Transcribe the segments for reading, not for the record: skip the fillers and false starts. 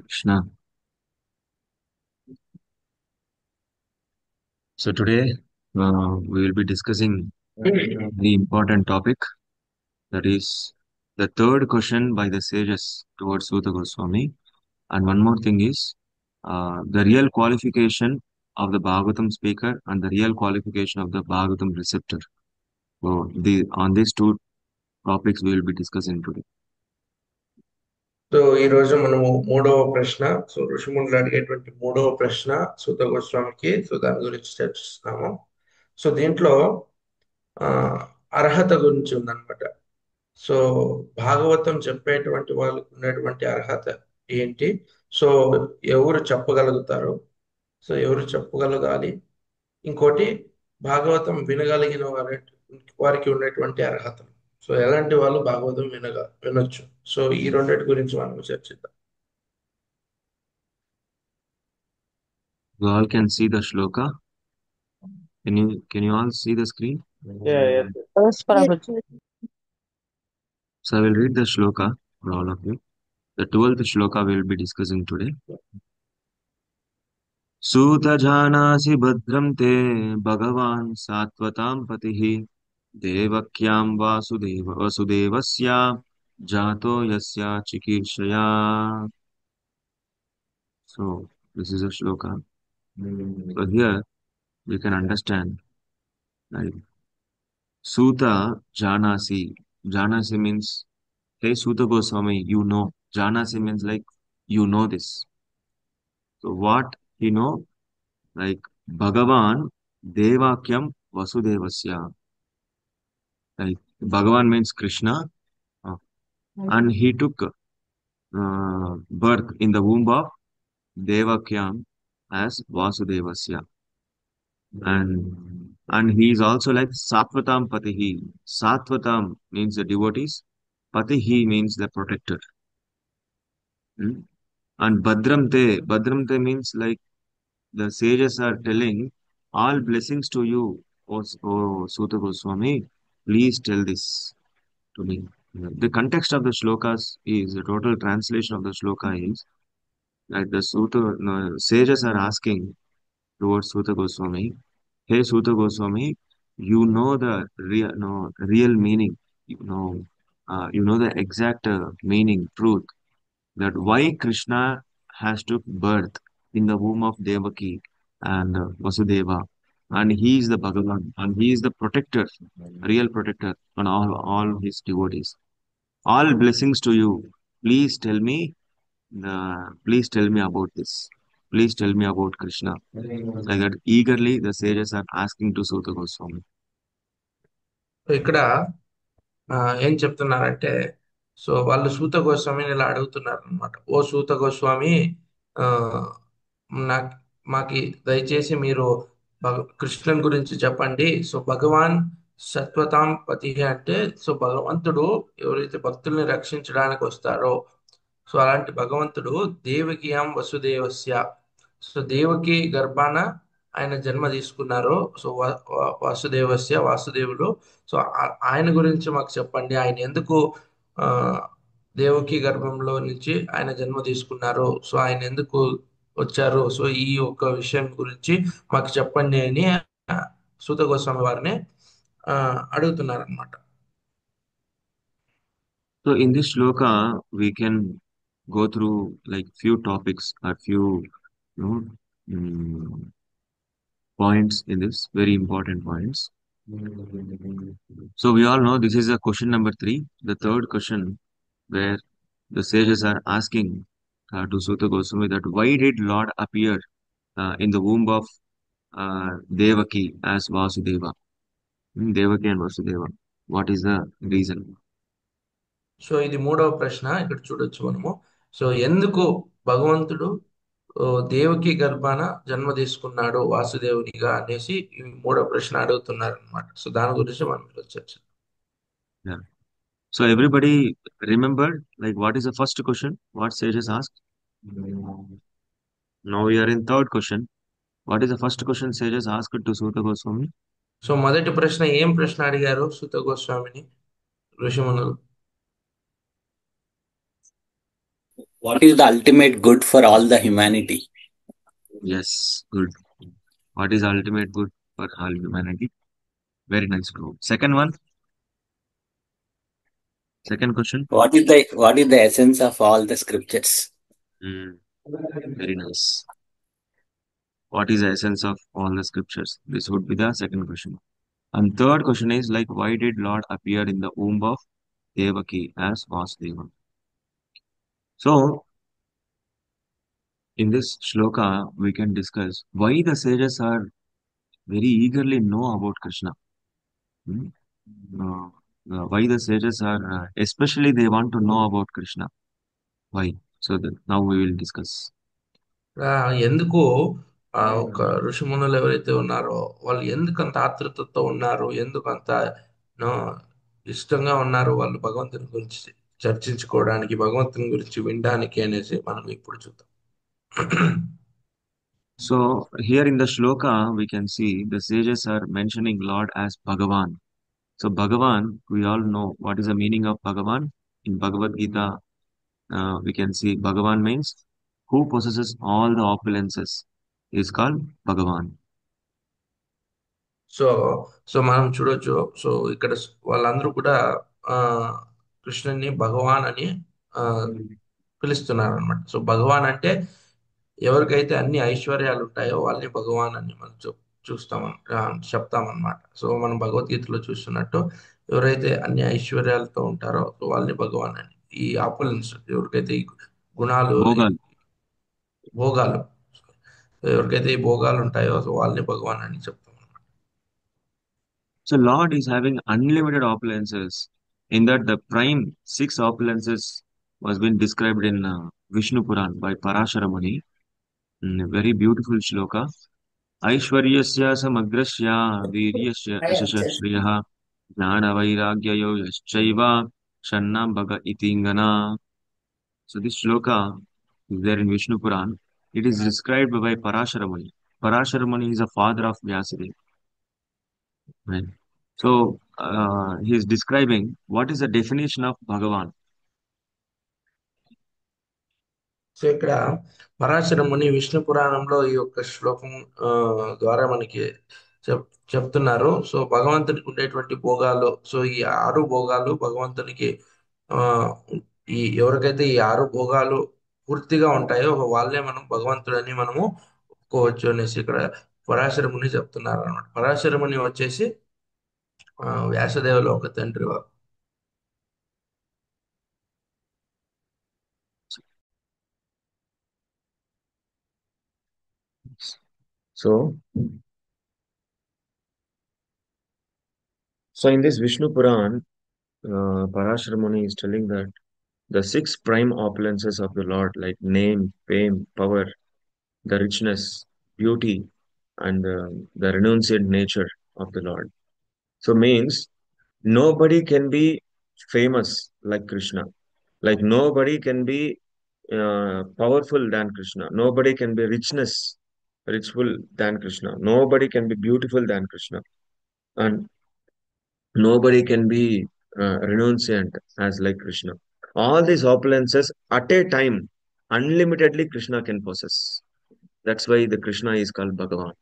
Krishna. So today we will be discussing the important topic, that is the third question by the sages towards Sutta Goswami. And one more thing is the real qualification of the Bhagavatam speaker and the real qualification of the Bhagavatam receptor. So on these two topics we will be discussing today. So ఈ రోజు మనము మూడవ ప్రశ్న ఋషిమునులు అడిగేటువంటి మూడవ ప్రశ్న సూత గోస్వామికి దాని గురించి చర్చిస్తున్నాము. దీంట్లో ఆ అర్హత గురించి ఉందన్నమాట. సో భాగవతం చెప్పేటువంటి వాళ్ళకు ఉండేటువంటి అర్హత ఏంటి? సో ఎవరు చెప్పగలుగుతారు? ఎవరు చెప్పగలగాలి? ఇంకోటి, భాగవతం వినగలిగిన వారికి ఉండేటువంటి అర్హతలు. ఎలాంటి వాళ్ళు భాగవతం వినొచ్చు? ఈ రెండింటి గురించి మనం చర్చిద్దాం. You all can see the shloka. Can you all see the screen? Yeah, yes, yes. Yes, Prabhuji. So I will read the shloka for all of you. The 12th shloka we will be discussing today. सूत जानासि भद्रं ते भगवान् सात्वतां पतिः देवक्यां वसुदेवस्य जातो यस्य चिकीर्षया. So this is a shloka. So here we can understand, like, Suta Janasi. Janasi means, hey Suta Goswami, you know. Janasi means like you know this. So what you know? Like Bhagavan Devakyam Vasudevasya. Like Bhagavan means Krishna, uh, and he took birth in the womb of Devakyam as Vasudevasya. And he is also like Satvatam Patihi. Satvatam means the devotees, Patihi means the protector. Hmm? And Badramte means like the sages are telling all blessings to you, O Suta Goswami. Please tell this to me. The context of the shlokas is the total translation of the shloka is like the Suta no, sages are asking towards Suta Goswami, hey Suta Goswami, you know the real meaning, you know the exact meaning, truth, that why Krishna has took birth in the womb of Devaki and Vasudeva, and he is the Bhagavan, and he is the protector, real protector on all his devotees. All blessings to you. Please tell me please tell me about this. Please tell me about Krishna. Like that, eagerly the sages are asking to Suta Goswami. ఇక్కడ ఆ, ఏం చెప్తున్నారంటే, వాళ్ళు సూత గోస్వామిని ఇలా అడుగుతున్నారు అనమాట. ఓ సూత గోస్వామి, ఆ నాకు మాకి దయచేసి మీరు కృష్ణుని గురించి చెప్పండి. భగవాన్ సత్వతాం పతి అంటే, భగవంతుడు ఎవరైతే భక్తుల్ని రక్షించడానికి వస్తారో, అలాంటి భగవంతుడు దేవకియాం వసుదేవస్య, దేవకి గర్భాన ఆయన జన్మ తీసుకున్నారు. వాసుదేవస్య, వాసుదేవుడు. ఆయన గురించి మాకు చెప్పండి. ఆయన ఎందుకు ఆ దేవకి గర్భంలో నుంచి ఆయన జన్మ తీసుకున్నారు? ఆయన ఎందుకు వచ్చారు? ఈ యొక్క విషయం గురించి మాకు చెప్పండి అని సూత గోస్వామి వారిని అడుగుతున్నారు అనమాట. So in this shloka, we can go through like few topics or few you know, points in this, very important points. So we all know this is a question number 3, the third question, where the sages are asking to Suta Goswami that why did Lord appear in the womb of Devaki as Vasudeva? Devaki and Vasudeva. What is the reason? ఇది మూడవ ప్రశ్న. ఇక్కడ చూడొచ్చు మనము. ఎందుకు భగవంతుడు ఓ, దేవకి గర్భాన జన్మ తీసుకున్నాడు వాసుదేవునిగా అనేసి ఈ మూడవ ప్రశ్న అడుగుతున్నారు అనమాట. దాని గురించి మనం ఈరోజు చర్చిద్దాం. Yeah. So everybody remembered like what is the first question? What sages asked? Now we are in third question. What is the first question sages asked to Suta Goswami? మొదటి ప్రశ్న ఏం ప్రశ్న అడిగారు సుత గోస్వామిని ఋషిమునులు? What is the ultimate good for all the humanity? Yes, good. What is ultimate good for all humanity? Very nice, bro. Second one, second question. What is the essence of all the scriptures? Mm, very nice. What is the essence of all the scriptures? This would be the second question. And third question is like, why did Lord appear in the womb of Devaki as Vasudeva? So, in this shloka, we can discuss why the sages are very eagerly know about Krishna. Hmm? Uh, why the sages are, especially they want to know about Krishna. Why? So that now we will discuss. ఎందుకు ఒక ఋషిమునులు ఎవరైతే ఉన్నారో వాళ్ళు ఎందుకు అంత ఆతృతతో ఉన్నారు, ఎందుకు అంత నో ఇష్టంగా ఉన్నారు వాళ్ళు భగవంతుని గురించి చర్చించుకోవడానికి, భగవంతుని గురించి వినడానికి అనేసి మనం ఇప్పుడు చూద్దాం. So here in the shloka, we can see the sages are mentioning Lord as Bhagavan. So Bhagavan, we all know what is the meaning of Bhagavan. In Bhagavad Gita, we can see Bhagavan means who possesses all the opulences is called Bhagavan. So so మనం చూడొచ్చు. So ఇక్కడ వాళ్ళందరూ కూడా ఆ కృష్ణుని భగవాన్ అని ఆ పిలుస్తున్నారు అనమాట. సో భగవాన్ అంటే ఎవరికైతే అన్ని ఐశ్వర్యాలు ఉంటాయో వాళ్ళని భగవాన్ అని మనం చెప్తామన్నమాట. సో మనం భగవద్గీతలో చూస్తున్నట్టు ఎవరైతే అన్ని ఐశ్వర్యాలతో ఉంటారో సో వాళ్ళని భగవాన్ అని, ఈ ఆపులెన్స్ ఎవరికైతే ఈ గుణాలు, ఈ Bhogal. భోగాలు, ఎవరికైతే ఈ భోగాలు ఉంటాయో సో వాళ్ళని భగవాన్ అని చెప్తాం. So Lord is having unlimited opulences. In that the prime six opulences was been described in Vishnu Puran by Parashara Muni. A very beautiful shloka. ऐश्वर्यस्य समग्रस्य वीर्यस्य यशस्य श्रियः ज्ञानवैराग्ययो यश्चैव षण्णां भग इतिङ्गना. So this shloka is there in Vishnu Puran. It is described by Parashara Muni. Parashara Muni is a father of Vyasadeva. Right? So he is describing what is the definition of Bhagavan. So ఇక్కడ పరాశర ముని విష్ణు పురాణంలో ఈ యొక్క శ్లోకం ఆ, ద్వారా మనకి చెప్ చెప్తున్నారు. సో భగవంతునికి ఉండేటువంటి భోగాలు, సో ఈ ఆరు భోగాలు భగవంతునికి ఆ ఎవరికైతే ఈ ఆరు భోగాలు పూర్తిగా ఉంటాయో వాళ్ళే మనం భగవంతుడని మనము ఒప్పుకోవచ్చు అనేసి ఇక్కడ పరాశర ముని చెప్తున్నారు అనమాట. పరాశర ముని వచ్చేసి వ్యాసదేవుల ఒక తండ్రి వారు. So, so in this Vishnu Puran, Parashara Muni is telling that the six prime opulences of the Lord, like name, fame, power, the richness, beauty, and the renunciate nature of the Lord. So means nobody can be famous like Krishna. Like nobody can be powerful than Krishna. Nobody can be richful than Krishna. Nobody can be beautiful than Krishna. And nobody can be renunciant as like Krishna. All these opulences at a time, unlimitedly Krishna can possess. That's why the Krishna is called Bhagavan.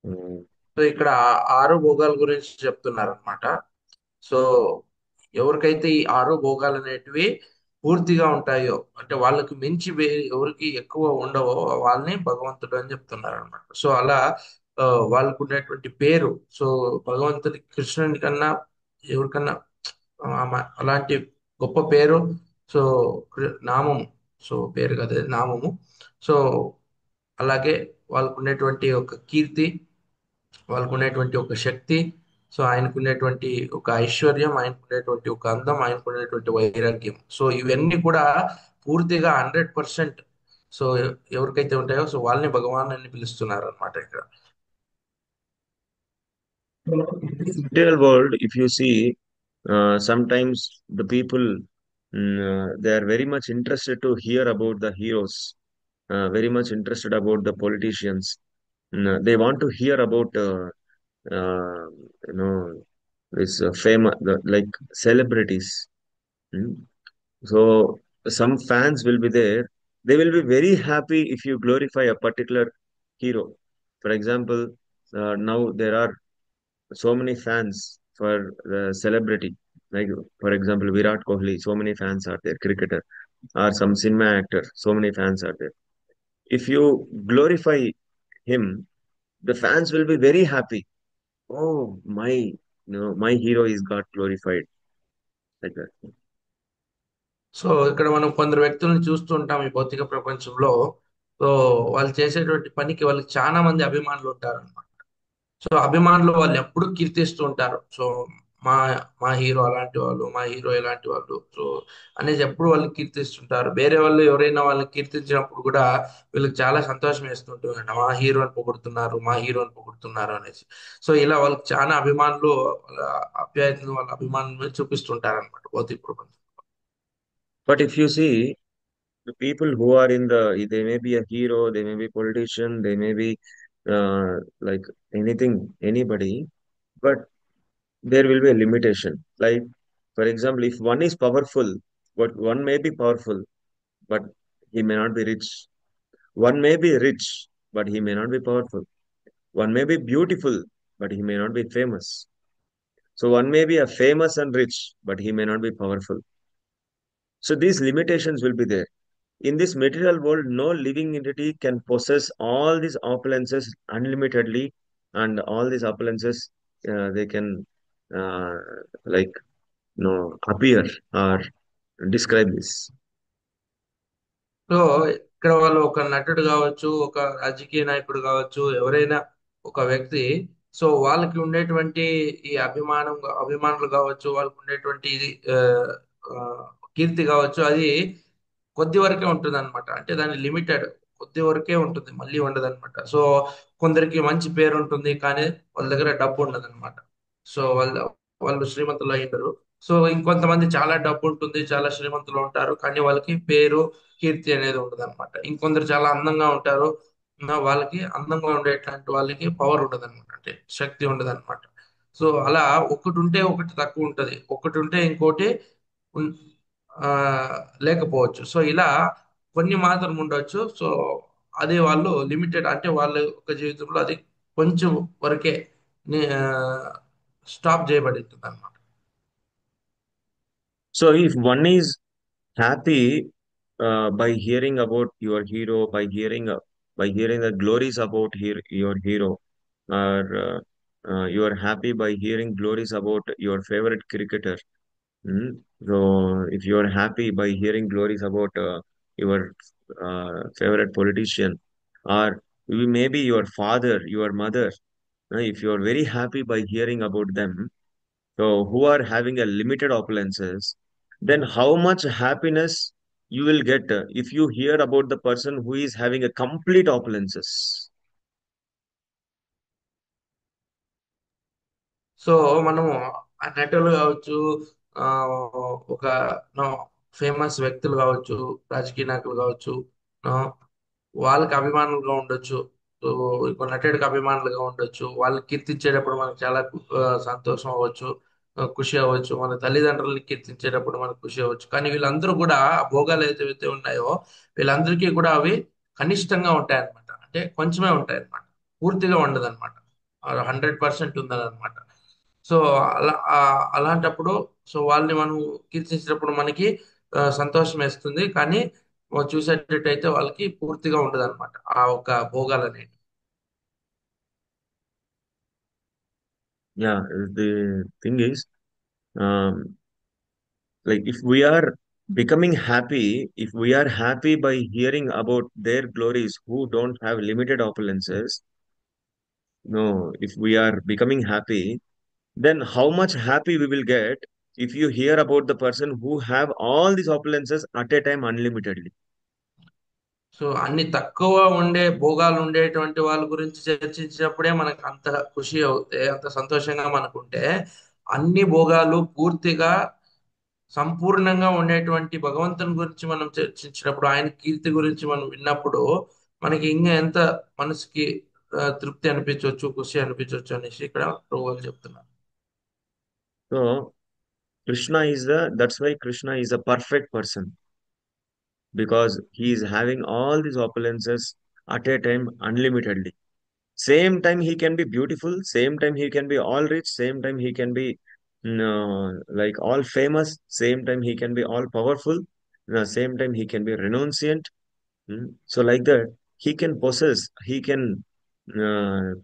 Mm. So ఇక్కడ ఆరు భోగాల గురించి చెప్తున్నారు అనమాట. So ఎవరికైతే ఈ ఆరు భోగాలు అనేటివి పూర్తిగా ఉంటాయో, అంటే వాళ్ళకి మించి ఎవరికి ఎక్కువ ఉండవో వాళ్ళని భగవంతుడు అని చెప్తున్నారు అనమాట. సో అలా ఆ, వాళ్ళకు ఉండేటువంటి పేరు, సో భగవంతుడి కృష్ణుని కన్నా ఎవరికన్నా అలాంటి గొప్ప పేరు, సో నామము, సో పేరు కదా నామము. సో అలాగే వాళ్ళకు ఉండేటువంటి ఒక కీర్తి, వాళ్ళకు ఉండేటువంటి ఒక శక్తి, సో ఆయనకున్నటువంటి ఒక ఐశ్వర్యం, ఆయనకున్నటువంటి ఒక అందం, ఆయనకున్నటువంటి వైరాగ్యం, సో ఇవన్నీ కూడా పూర్తిగా 100% సో ఎవరికైతే ఉంటాయో సో వాళ్ళని భగవాన్ అని పిలుస్తున్నారు అనమాట ఇక్కడ. In this material world, if you see, sometimes the people they are very much interested to hear about the heroes, very much interested about the politicians. They want to hear about uh, you know this famous like celebrities. Mm. So some fans will be there. They will be very happy if you glorify a particular hero. For example, now there are so many fans for the celebrity. Like for example, Virat Kohli. So many fans are there. Cricketer or some cinema actor. So many fans are there. If you glorify him, the fans will be very happy. Oh, my hero is got glorified like that. So ఇక్కడ మనం కొందరు వ్యక్తులను చూస్తూ ఉంటాం ఈ భౌతిక ప్రపంచంలో. So వాళ్ళు చేసేటువంటి పనికి వాళ్ళకి చాలా మంది అభిమానులు ఉంటారు. సో అభిమానులు వాళ్ళు ఎప్పుడు కీర్తిస్తూ ఉంటారు. సో మా మా హీరో అలాంటి వాళ్ళు, మా హీరో ఇలాంటి వాళ్ళు, సో అనేది ఎప్పుడు వాళ్ళు కీర్తిస్తుంటారు. వేరే వాళ్ళు ఎవరైనా వాళ్ళని కీర్తించినప్పుడు కూడా వీళ్ళకి చాలా సంతోషం వేస్తుంటుంది, మా హీరోని పొగుడుతున్నారు, మా హీరోని పొగుడుతున్నారు అనేసి. సో ఇలా వాళ్ళకి చాలా అభిమానులు, వాళ్ళ ఆప్యాయతను వాళ్ళ అభిమానుల మీద చూపిస్తుంటారు అనమాట భౌతిక ప్రపంచం. But if you see the people who are in they may be a hero, they may be politician, they may be like anything, anybody, but there will be a limitation. Like, for example, if one is powerful, but one may be powerful, but he may not be rich. One may be rich, but he may not be powerful. One may be beautiful, but he may not be famous. So one may be a famous and rich, but he may not be powerful. So these limitations will be there. In this material world, no living entity can possess all these opulences unlimitedly, and all these opulences they can uh, like appear or describe this. So ఇక్కడ వాళ్ళు ఒక నటుడు కావచ్చు, ఒక రాజకీయ నాయకుడు కావచ్చు, ఎవరైనా ఒక వ్యక్తి, సో వాళ్ళకి ఉండేటువంటి ఈ అభిమానులు కావచ్చు, వాళ్ళకి ఉండేటువంటి ఇది ఆ, కీర్తి కావచ్చు, అది కొద్ది వరకే ఉంటుంది అనమాట. అంటే దాని లిమిటెడ్, కొద్ది వరకే ఉంటుంది, మళ్ళీ ఉండదు అనమాట. సో కొందరికి మంచి పేరు ఉంటుంది, కానీ వాళ్ళ దగ్గర డబ్బు ఉండదు అనమాట. సో వాళ్ళు శ్రీమంతులు అయ్యారు. సో ఇంకొంతమంది చాలా డబ్బు ఉంటుంది, చాలా శ్రీమంతులు ఉంటారు, కానీ వాళ్ళకి పేరు కీర్తి అనేది ఉండదు అనమాట. ఇంకొందరు చాలా అందంగా ఉంటారు, వాళ్ళకి అందంగా ఉండేటువంటి వాళ్ళకి పవర్ ఉండదు అనమాట, అంటే శక్తి ఉండదు అనమాట. సో అలా ఒకటి ఉంటే ఒకటి తక్కువ ఉంటది, ఒకటి ఉంటే ఇంకోటి ఉన్- ఆ, లేకపోవచ్చు. సో ఇలా కొన్ని మాత్రం ఉండొచ్చు. సో అది వాళ్ళు లిమిటెడ్, అంటే వాళ్ళ యొక్క జీవితంలో అది కొంచెం వరకే స్టాప్ చేయబడింది అనమాట. So if one is happy by hearing about your hero, by hearing the glories about your hero, or you are happy by hearing glories about your favorite cricketer. Mm. So if you are happy by hearing glories about your favorite politician, or maybe your father, your mother, if you are very happy by hearing about them, so who are having a limited opulences, then how much happiness you will get if you hear about the person who is having a complete opulences. So మనము ఆ నటులు కావచ్చు, ఆ, ఒక famous వ్యక్తులు కావచ్చు, రాజకీయ నాయకులు కావచ్చు, ఆ, వాళ్ళకి అభిమానులుగా ఉండొచ్చు. సో ఇంకో నటుడికి అభిమానులుగా ఉండొచ్చు. వాళ్ళు కీర్తించేటప్పుడు మనకు చాలా సంతోషం అవ్వచ్చు, ఖుషి అవ్వచ్చు. మన తల్లిదండ్రులని కీర్తించేటప్పుడు మనకు ఖుషి అవ్వచ్చు. కానీ వీళ్ళందరూ కూడా ఆ భోగాలు ఏదైతే ఉన్నాయో, వీళ్ళందరికీ కూడా అవి కనిష్టంగా ఉంటాయన్నమాట. అంటే కొంచెమే ఉంటాయన్నమాట, పూర్తిగా ఉండదన్నమాట. 100% ఉందన్నమాట. సో అలాంటప్పుడు, సో వాళ్ళని మనం కీర్తించినప్పుడు మనకి సంతోషం వేస్తుంది, కానీ చూసేటట్టయితే వాళ్ళకి పూర్తిగా ఉండదు అనమాట ఆ ఒక్క భోగాలు అనేవి. Yeah, the thing is, um, like if we are happy by hearing about their glories who don't have limited opulences, no, if we are becoming happy, then how much happy we will get if you hear about the person who have all these opulences at a time unlimitedly. So అన్ని తక్కువ ఉండే భోగాలు ఉండేటువంటి వాళ్ళ గురించి చర్చించినప్పుడే మనకు అంత ఖుషి అవుతే, అంత సంతోషంగా మనకుంటే, అన్ని భోగాలు పూర్తిగా సంపూర్ణంగా ఉండేటువంటి భగవంతుని గురించి మనం చర్చించినప్పుడు, ఆయన కీర్తి గురించి మనం విన్నప్పుడు, మనకి ఇంకా ఎంత మనసుకి తృప్తి అనిపించవచ్చు, ఖుషి అనిపించవచ్చు అనేసి ఇక్కడ ప్రభు వాళ్ళు చెప్తున్నారు. So that's why Krishna is a perfect person, because he is having all these opulences at a time unlimitedly. Same time he can be beautiful, same time he can be all rich, same time he can be like all famous, same time he can be all powerful, same time he can be renunciant. So like that, he can possess, he can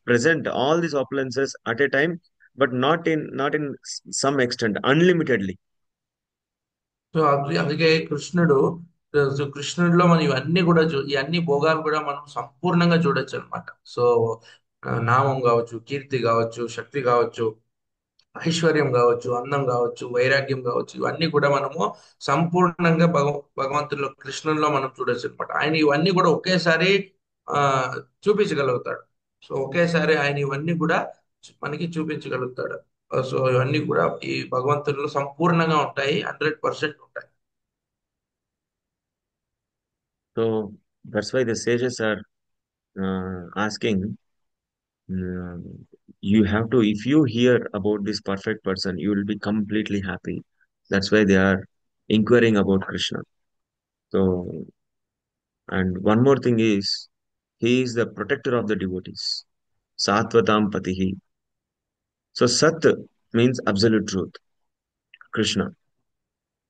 present all these opulences at a time, but not in some extent, unlimitedly. So అందుకే కృష్ణుడు, so కృష్ణుడిలో మనం ఇవన్నీ కూడా ఇవన్నీ భోగాలు కూడా మనం సంపూర్ణంగా చూడొచ్చు అనమాట. సో నామం కావచ్చు, కీర్తి కావచ్చు, శక్తి కావచ్చు, ఐశ్వర్యం కావచ్చు, అందం కావచ్చు, వైరాగ్యం కావచ్చు, ఇవన్నీ కూడా మనము సంపూర్ణంగా భగవంతుల్లో కృష్ణుల్లో మనం చూడొచ్చు అనమాట. ఆయన ఇవన్నీ కూడా ఒకేసారి ఆ చూపించగలుగుతాడు. సో ఒకేసారి ఆయన ఇవన్నీ కూడా మనకి చూపించగలుగుతాడు. సో ఇవన్నీ కూడా ఈ భగవంతుల్లో సంపూర్ణంగా ఉంటాయి, 100% ఉంటాయి. So that's why the sages are asking, uh, you have to, if you hear about this perfect person, you will be completely happy. That's why they are inquiring about Krishna. So, and one more thing is, he is the protector of the devotees. Satvatam Patihi. So, Sat means absolute truth, Krishna.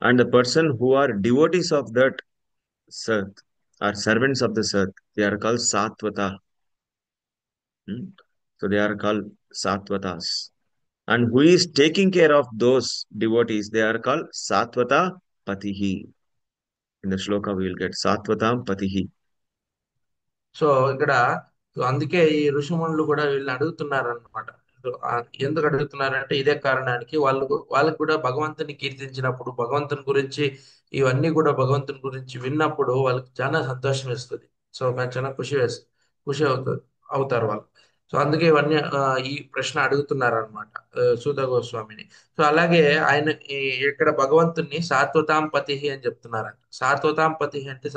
And the person who are devotees of that Sat, are servants of the Sat, they are called Satvata. Hmm? So, they are called Satvatas. And who is taking care of those devotees, they are called Satvata Patihi. In the shloka, we will get Satvatam Patihi. So ఇక్కడ, so అందుకే ఈ ఋషిమునులు కూడా వీళ్ళని అడుగుతున్నారు అనమాట. ఎందుకు అడుగుతున్నారంటే ఇదే కారణానికి, వాళ్ళకు కూడా భగవంతుని కీర్తించినప్పుడు, భగవంతుని గురించి ఇవన్నీ కూడా భగవంతుని గురించి విన్నప్పుడు వాళ్ళకి చాలా సంతోషం వేస్తుంది. సో చాలా ఖుషి అవుతారు వాళ్ళు. సో అందుకే ఇవన్నీ ఈ ప్రశ్న అడుగుతున్నారు అనమాట సూత గోస్వామిని. సో అలాగే ఆయన ఇక్కడ భగవంతుణ్ణి సాత్వతాం పతి అని చెప్తున్నారంట. సాత్వతాం పతి అంటే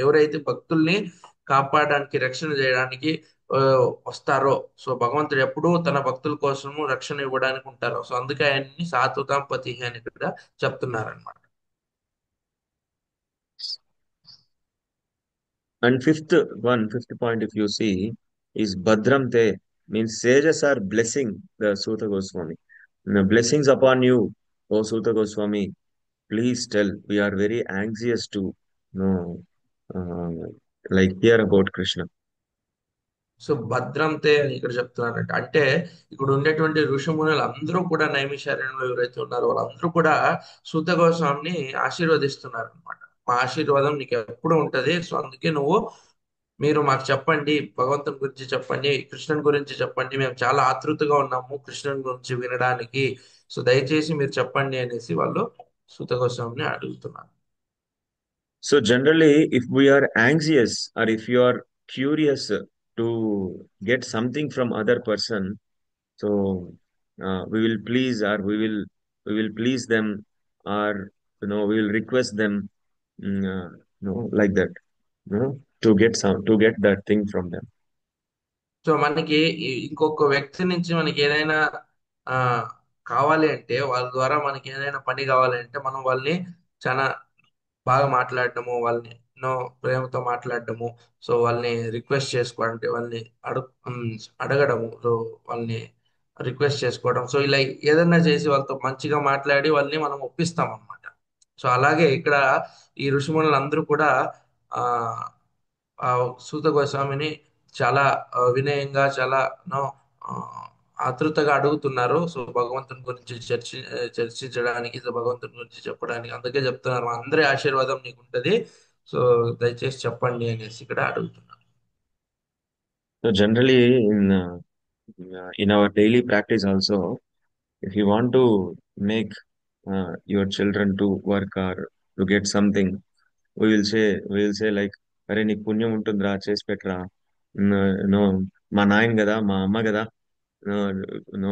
ఎవరైతే భక్తుల్ని కాపాడడానికి, రక్షణ చేయడానికి ఆ, వస్తారో, సో భగవంతుడు ఎప్పుడూ తన భక్తుల కోసము రక్షణ ఇవ్వడానికి ఉంటారు. సో అందుకే ఆయన్ని సాత్వతాం పతి అని ఇక్కడ చెప్తున్నారనమాట. And fifth point, if you see, is Badram Te, means sages are blessing the Suta Goswami. Blessings upon you, O Suta Goswami. Please tell, we are very anxious to know, like hear about Krishna. So భద్రంతే అని ఇక్కడ చెప్తున్నారంట. అంటే ఇక్కడ ఉండేటువంటి ఋషిమునులు అందరూ కూడా, నైమిషారణ్యంలో ఎవరైతే ఉన్నారో వాళ్ళందరూ కూడా సూత గోస్వామిని ఆశీర్వదిస్తున్నారు అనమాట. మా ఆశీర్వాదం నీకు ఎప్పుడు ఉంటది. సో అందుకే మీరు మాకు చెప్పండి, భగవంతుని గురించి చెప్పండి, కృష్ణుని గురించి చెప్పండి, మేము చాలా ఆతృతగా ఉన్నాము కృష్ణుని గురించి వినడానికి. సో దయచేసి మీరు చెప్పండి అనేసి వాళ్ళు సూత గోస్వామిని అడుగుతున్నారు. So generally, if we are anxious or if you are curious to get something from other person, so we will please, or we will please them, or we will request them, like that, to get that thing from them. So మనకి ఇంకొక వ్యక్తి నుంచి మనకి ఏదైనా ఆ కావాలి అంటే, వాళ్ళ ద్వారా మనకి ఏదైనా పని కావాలి అంటే, మనం వాళ్ళని చాలా బాగా మాట్లాడటము, వాళ్ళని ఎన్నో ప్రేమతో మాట్లాడటము, సో వాళ్ళని రిక్వెస్ట్ చేసుకోవడం, అంటే వాళ్ళని అడగడము, సో వాళ్ళని రిక్వెస్ట్ చేసుకోవడం, సో ఇలా ఏదైనా చేసి వాళ్ళతో మంచిగా మాట్లాడి వాళ్ళని మనం ఒప్పిస్తాం అన్నమాట. సో అలాగే ఇక్కడ ఈ ఋషిమునులు అందరూ కూడా ఆ ఆ సూత గోస్వామిని చాలా వినయంగా, చాలా నో ఆ, ఆతృతగా అడుగుతున్నారు. సో భగవంతుని గురించి చర్చించడానికి, సో భగవంతుని గురించి చెప్పడానికి. అందుకే చెప్తున్నారు, మా అందరి ఆశీర్వాదం నీకు ఉంటది, సో దయచేసి చెప్పండి అనేసి ఇక్కడ అడుగుతున్నారు. So generally, in our daily practice also, if you want to make your children to work or to get something, we will say like, అరే నీకు పుణ్యం ఉంటుందిరా, చేసి పెట్టరా, నో, మా నాయన కదా, మా అమ్మ కదా, నో, నో,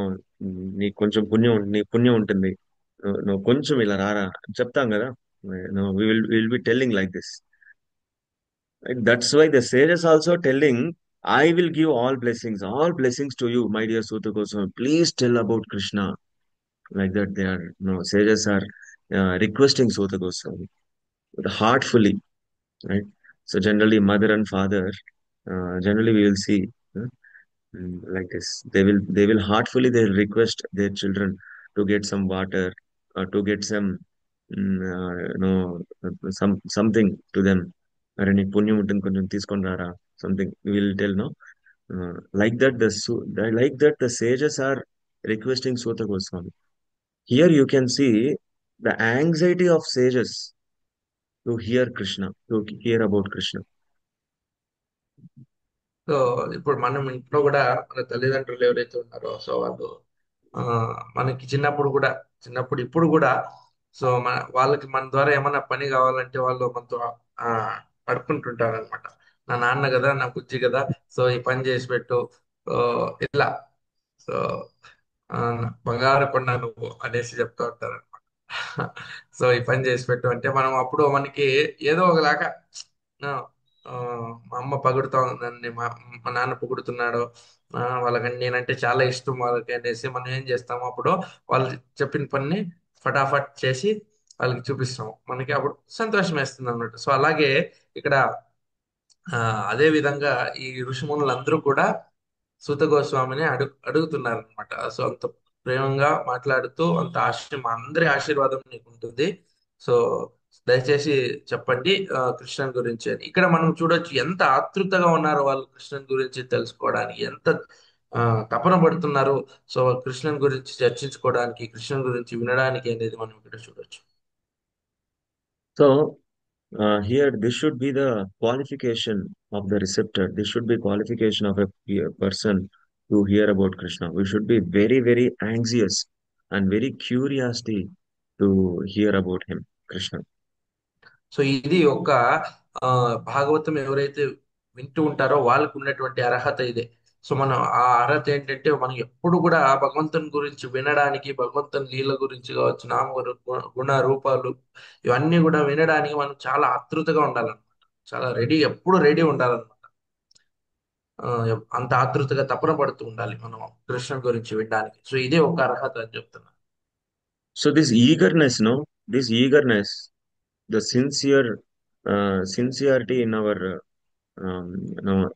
నీకు కొంచెం పుణ్యం ఉంటుంది, నువ్వు కొంచెం ఇలా రారా అని చెప్తాం కదా. No, will be telling like this. That's why the sages also telling, I will give all blessings to you, my dear Suta Goswami. Please tell about Krishna. Like that, they are, sages are requesting Sota Goswami heartfully, right? So generally, mother and father, generally we will see, uh, like this. They will heartfully they'll request their children to get some water, or to get some, something to them. అరే నీకు పుణ్యం ఉంటుంది కొంచెం తీసుకొని రారా, something will tell, no. Like that, like that, the sages are requesting Sota Goswami. Here you can see the anxiety of sages to hear Krishna, to hear about Krishna. So ఇప్పుడు మనం ఇంట్లో కూడా మన తల్లిదండ్రులు ఎవరైతే ఉన్నారో సో వాళ్ళు ఆ, మనకి చిన్నప్పుడు ఇప్పుడు కూడా సో వాళ్ళకి మన ద్వారా ఏమైనా పని కావాలంటే వాళ్ళు మనతో ఆ, అడుక్కుంటుంటారు అనమాట. నా నాన్న కదా, నా బుజ్జి కదా, సో ఈ పని చేసి పెట్టు, సో ఇలా, సో ఆ, బంగారు కొండ నువ్వు అనేసి చెప్తూ ఉంటారు అనమాట. సో ఈ పని చేసి పెట్టు అంటే మనం అప్పుడు మనకి ఏదో ఒకలాగా ఆ, ఆ, మా అమ్మ పొగుడుతా ఉందండి, మా నాన్న పొగుడుతున్నాడు, వాళ్ళకి నేనంటే చాలా ఇష్టం వాళ్ళకి అనేసి మనం ఏం చేస్తాము అప్పుడు వాళ్ళు చెప్పిన పని ఫటాఫట్ చేసి వాళ్ళకి చూపిస్తాము, మనకి అప్పుడు సంతోషం వేస్తుంది అన్నమాట. సో అలాగే ఇక్కడ ఆ, అదే విధంగా ఈ ఋషిమునులందరూ కూడా సూత గోస్వామిని అడుగుతున్నారు అనమాట. సో అంత ప్రేమగా మాట్లాడుతూ అంత మా అందరి ఆశీర్వాదం నీకు ఉంటుంది, సో దయచేసి చెప్పండి కృష్ణన్ గురించి అని. ఇక్కడ మనం చూడొచ్చు ఎంత ఆతృతగా ఉన్నారో వాళ్ళు కృష్ణన్ గురించి తెలుసుకోవడానికి, ఎంత ఆ, తపన పడుతున్నారు సో కృష్ణన్ గురించి చర్చించుకోవడానికి, కృష్ణన్ గురించి వినడానికి అనేది మనం ఇక్కడ చూడొచ్చు. So here, this should be the qualification of the receptor. This should be qualification of a person to hear about Krishna. We should be very, very anxious and very curiosity to hear about him, Krishna. So ఇది ఒక ఆ, భాగవతం ఎవరైతే వింటూ ఉంటారో వాళ్ళకు ఉన్నటువంటి అర్హత ఇదే. సో మనం ఆ అర్హత ఏంటంటే మనం ఎప్పుడు కూడా ఆ భగవంతుని గురించి వినడానికి, భగవంతుని లీల గురించి కావచ్చు, గుణ రూపాలు ఇవన్నీ కూడా వినడానికి మనం చాలా ఆతృతగా ఉండాలన్నమాట. చాలా రెడీ, ఎప్పుడు రెడీ ఉండాలన్నమాట. ఆ, అంత ఆతృతగా తపన పడుతూ ఉండాలి మనం కృష్ణ గురించి వినడానికి. సో ఇదే ఒక అర్హత అని చెప్తున్నా. So this eagerness, no, this eagerness, the sincerity in our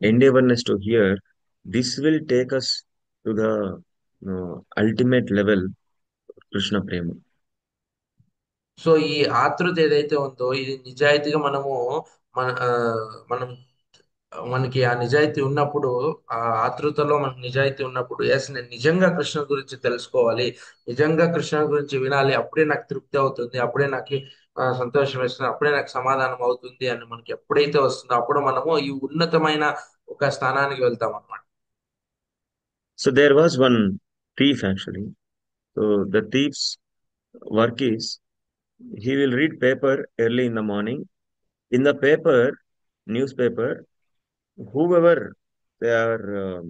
endeavorness to hear, this will take us to the ultimate level, Krishna Prema. So ఈ ఆతృత ఏదైతే ఉందో ఇది నిజాయితీగా మనం మనకి ఆ నిజాయితీ ఉన్నప్పుడు, ఆ ఆతృతలో మనకు నిజాయితీ ఉన్నప్పుడు, ఎస్ నేను నిజంగా కృష్ణ గురించి తెలుసుకోవాలి, నిజంగా కృష్ణ గురించి వినాలి, అప్పుడే నాకు తృప్తి అవుతుంది, అప్పుడే నాకు సంతోషం వేస్తుంది, అప్పుడే నాకు సమాధానం అవుతుంది అని మనకి ఎప్పుడైతే వస్తుందో అప్పుడు మనము ఈ ఉన్నతమైన ఒక స్థానానికి వెళ్తాం అన్నమాట. So there was one thief actually. So the thief's work is he will read paper early in the morning. In the paper, newspaper, whoever they are,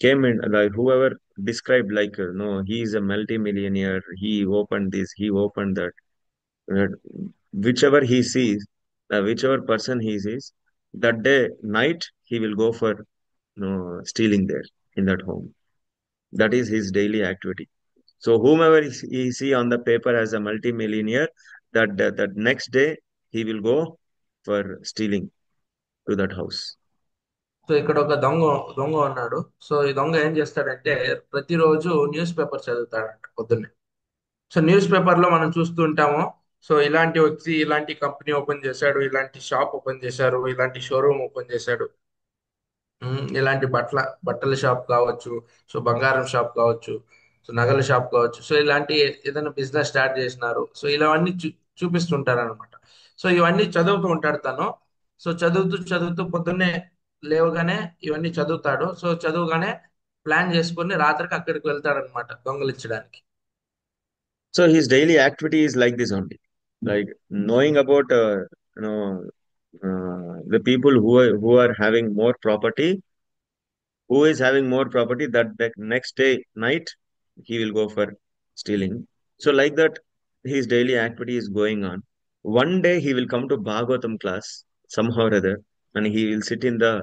came in, like whoever described, like, no, he is a multi-millionaire, he opened this, he opened that, that whichever he sees, whichever person he sees, that day, night, he will go for, stealing there in that home. That is his daily activity. So whomever he see on the paper as a multi-millionaire, that next day he will go for stealing to that house. So ఇక్కడ ఒక దొంగ దొంగ ఉన్నాడు. So ఈ దొంగ ఏం చేస్తాడంటే ప్రతిరోజు న్యూస్ పేపర్ చదువుతాడంట పొద్దున్నే. సో న్యూస్ పేపర్ లో మనం చూస్తూ ఉంటాము, సో ఇలాంటి వ్యక్తి ఇలాంటి కంపెనీ ఓపెన్ చేశాడు, ఇలాంటి షాప్ ఓపెన్ చేశారు, ఇలాంటి షోరూమ్ ఓపెన్ చేశాడు, ఇలాంటి బట్టల షాప్ కావచ్చు, సో బంగారం షాప్ కావచ్చు, సో నగల షాప్ కావచ్చు, సో ఇలాంటి ఏదైనా బిజినెస్ స్టార్ట్ చేసినారు, సో ఇలావన్నీ చూపిస్తుంటారు అనమాట. సో ఇవన్నీ చదువుతూ ఉంటాడు తను. సో చదువుతూ చదువుతూ పొద్దున్నే లేవగానే ఇవన్నీ చదువుతాడు. సో చదువుగానే ప్లాన్ చేసుకొని రాత్రికి అక్కడికి వెళ్తాడు అనమాట దొంగలించడానికి. So his daily activity is like this only, like knowing about, the people who are having more property, who is having more property, that the next day night he will go for stealing. So like that, his daily activity is going on. One day he will come to Bhagavatam class somehow or other, and he will sit in the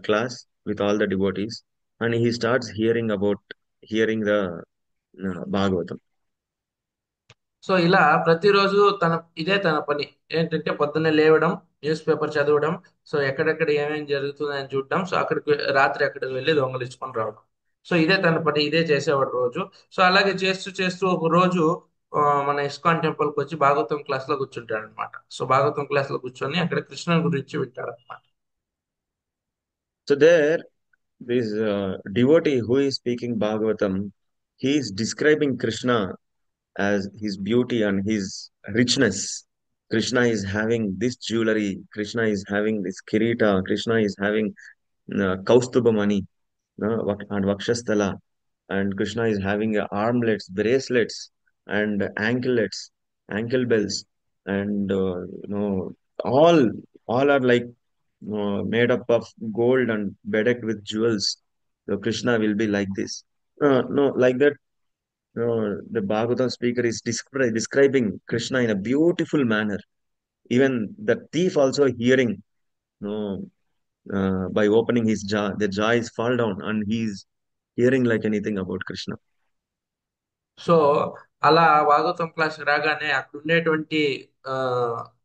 class with all the devotees, and he starts hearing the Bhagavatam. So ఇలా ప్రతిరోజు ఇదే తన పని ఏంటంటే పొద్దున్నే లేవడం, news paper చదవడం, so ఎక్కడెక్కడ ఏమేమి జరుగుతుందని చూడడం, సో రాత్రి అక్కడికి వెళ్ళి దొంగలించుకొని రావడం. సో ఇదే తన పని, ఇదే చేసేవాడు రోజు. సో అలాగే చేస్తూ చేస్తూ ఒక రోజు మన ఇస్కాన్ టెంపుల్కి వచ్చి భాగవతం క్లాస్ లో కూర్చుంటాడు అనమాట. సో భాగవతం క్లాస్ లో కూర్చొని అక్కడ కృష్ణుని గురించి వింటాడు అనమాట. So there, this devotee who is speaking Bhagavatam, he is describing Krishna as his beauty and his richness. Krishna is having this jewelry. Krishna is having this kirita. Krishna is having Kaustubha mani, and Vakshasthala. And Krishna is having armlets, bracelets, and anklets, ankle bells, and all all are like made up of gold and bedecked with jewels. So Krishna will be like this. No, like that. The Bhagavatam speaker is describing Krishna in a beautiful manner. Even the thief also hearing, by opening his jaw, the jaw is fall down, and he is hearing like anything about Krishna. So అలా Bhagavatam class రాగానే అక్కడ ఉండేటువంటి ఆ,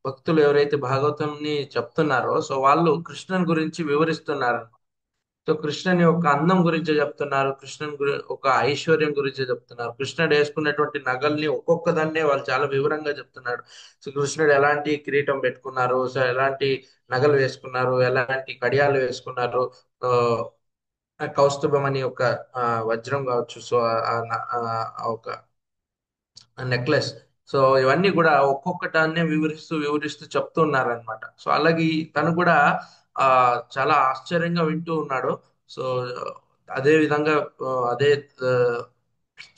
భక్తులు ఎవరైతే భాగవతంని చెప్తున్నారో so వాళ్ళు కృష్ణుని గురించి వివరిస్తున్నారు. సో కృష్ణుని యొక్క అందం గురించి చెప్తున్నారు, ఒక ఐశ్వర్యం గురించి చెప్తున్నారు, కృష్ణుడు వేసుకున్నటువంటి నగల్ని ఒక్కొక్క దాన్నే వాళ్ళు చాలా వివరంగా చెప్తున్నారు. సో కృష్ణుడు ఎలాంటి కిరీటం పెట్టుకున్నారు, సో ఎలాంటి నగలు వేసుకున్నారు, ఎలాంటి కడియాలు వేసుకున్నారు, కౌస్తుభం అని ఒక వజ్రం కావచ్చు, సో ఒక నెక్లెస్. సో ఇవన్నీ కూడా ఒక్కొక్కటాన్నే వివరిస్తూ వివరిస్తూ చెప్తూ ఉన్నారనమాట. సో అలాగే తను కూడా ఆ చాలా ఆశ్చర్యంగా వింటూ ఉన్నాడు. సో అదే విధంగా అదే ఆ,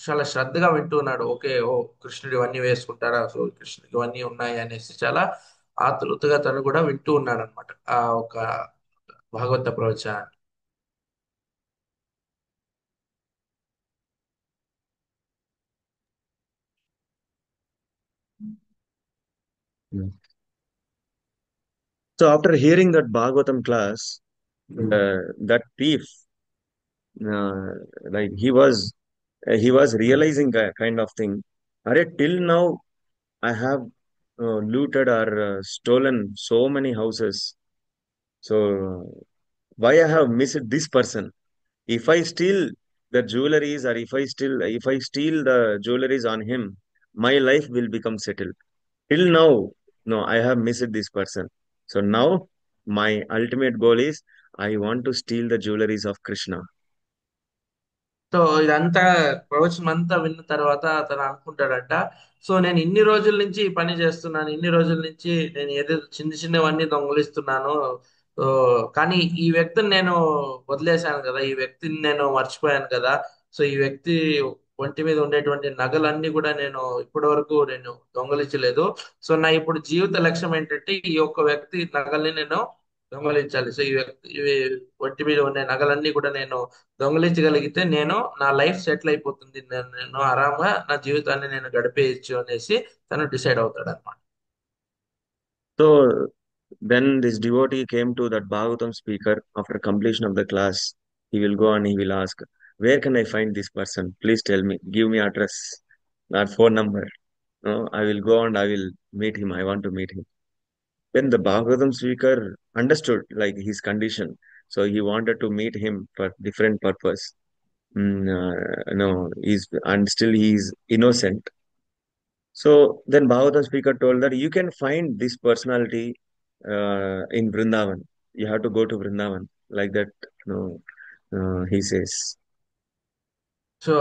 చాలా శ్రద్ధగా వింటూ ఉన్నాడు. ఓకే, ఓ కృష్ణుడు ఇవన్నీ వేసుకుంటారా, సో కృష్ణుడికి ఇవన్నీ ఉన్నాయి అనేసి చాలా ఆతృతగా తను కూడా వింటూ ఉన్నాడు అనమాట ఆ ఒక భాగవత ప్రవచనాన్ని. Yeah. So after hearing that Bhagavatam class, that thief, uh, like he was realizing a kind of thing. Are till now I have looted or stolen so many houses. So why I have missed this person? If I steal the jewelries, or if I steal the jewelries on him, my life will become settled. Till now, no, I have missed this person. So now my ultimate goal is I want to steal the jewelries of Krishna. So ఇదంతా ప్రవచనం అంతా విన్న తర్వాత అతను అనుకుంటాడంట, so నేను ఇన్ని రోజుల నుంచి ఈ పని చేస్తున్నాను, ఇన్ని రోజుల నుంచి నేను ఏదేదో చిన్న చిన్నవన్నీ దొంగలిస్తున్నాను. సో కానీ ఈ వ్యక్తిని నేను వదిలేశాను కదా, ఈ వ్యక్తిని నేను మర్చిపోయాను కదా. సో ఈ వ్యక్తి ఒంటి మీద ఉండేటువంటి నగలన్నీ కూడా నేను ఇప్పటి వరకు నేను దొంగలించలేదు. సో నా ఇప్పుడు జీవిత లక్ష్యం ఏంటంటే ఈ ఒక్క వ్యక్తి నగల్ని నేను దొంగలించాలి. సో ఇవి ఒంటి మీద ఉండే నగలన్నీ కూడా నేను దొంగిలించగలిగితే నా లైఫ్ సెటిల్ అయిపోతుంది, నేను ఆరాంగా నా జీవితాన్ని నేను గడిపేయచ్చు అనేసి తను డిసైడ్ అవుతాడు అనమాట. So then this devotee came to that Bhagavatam speaker after completion of the class. He will go and he will ask, where can I find this person? Please tell me, give me address or phone number. No, I will go and I will meet him. I want to meet him. Then the Bhagavatam speaker understood like his condition. So he wanted to meet him for different purpose. No, he's and still he is innocent. So then Bhagavatam speaker told that you can find this personality in Vrindavan. You have to go to Vrindavan. Like that, he says. So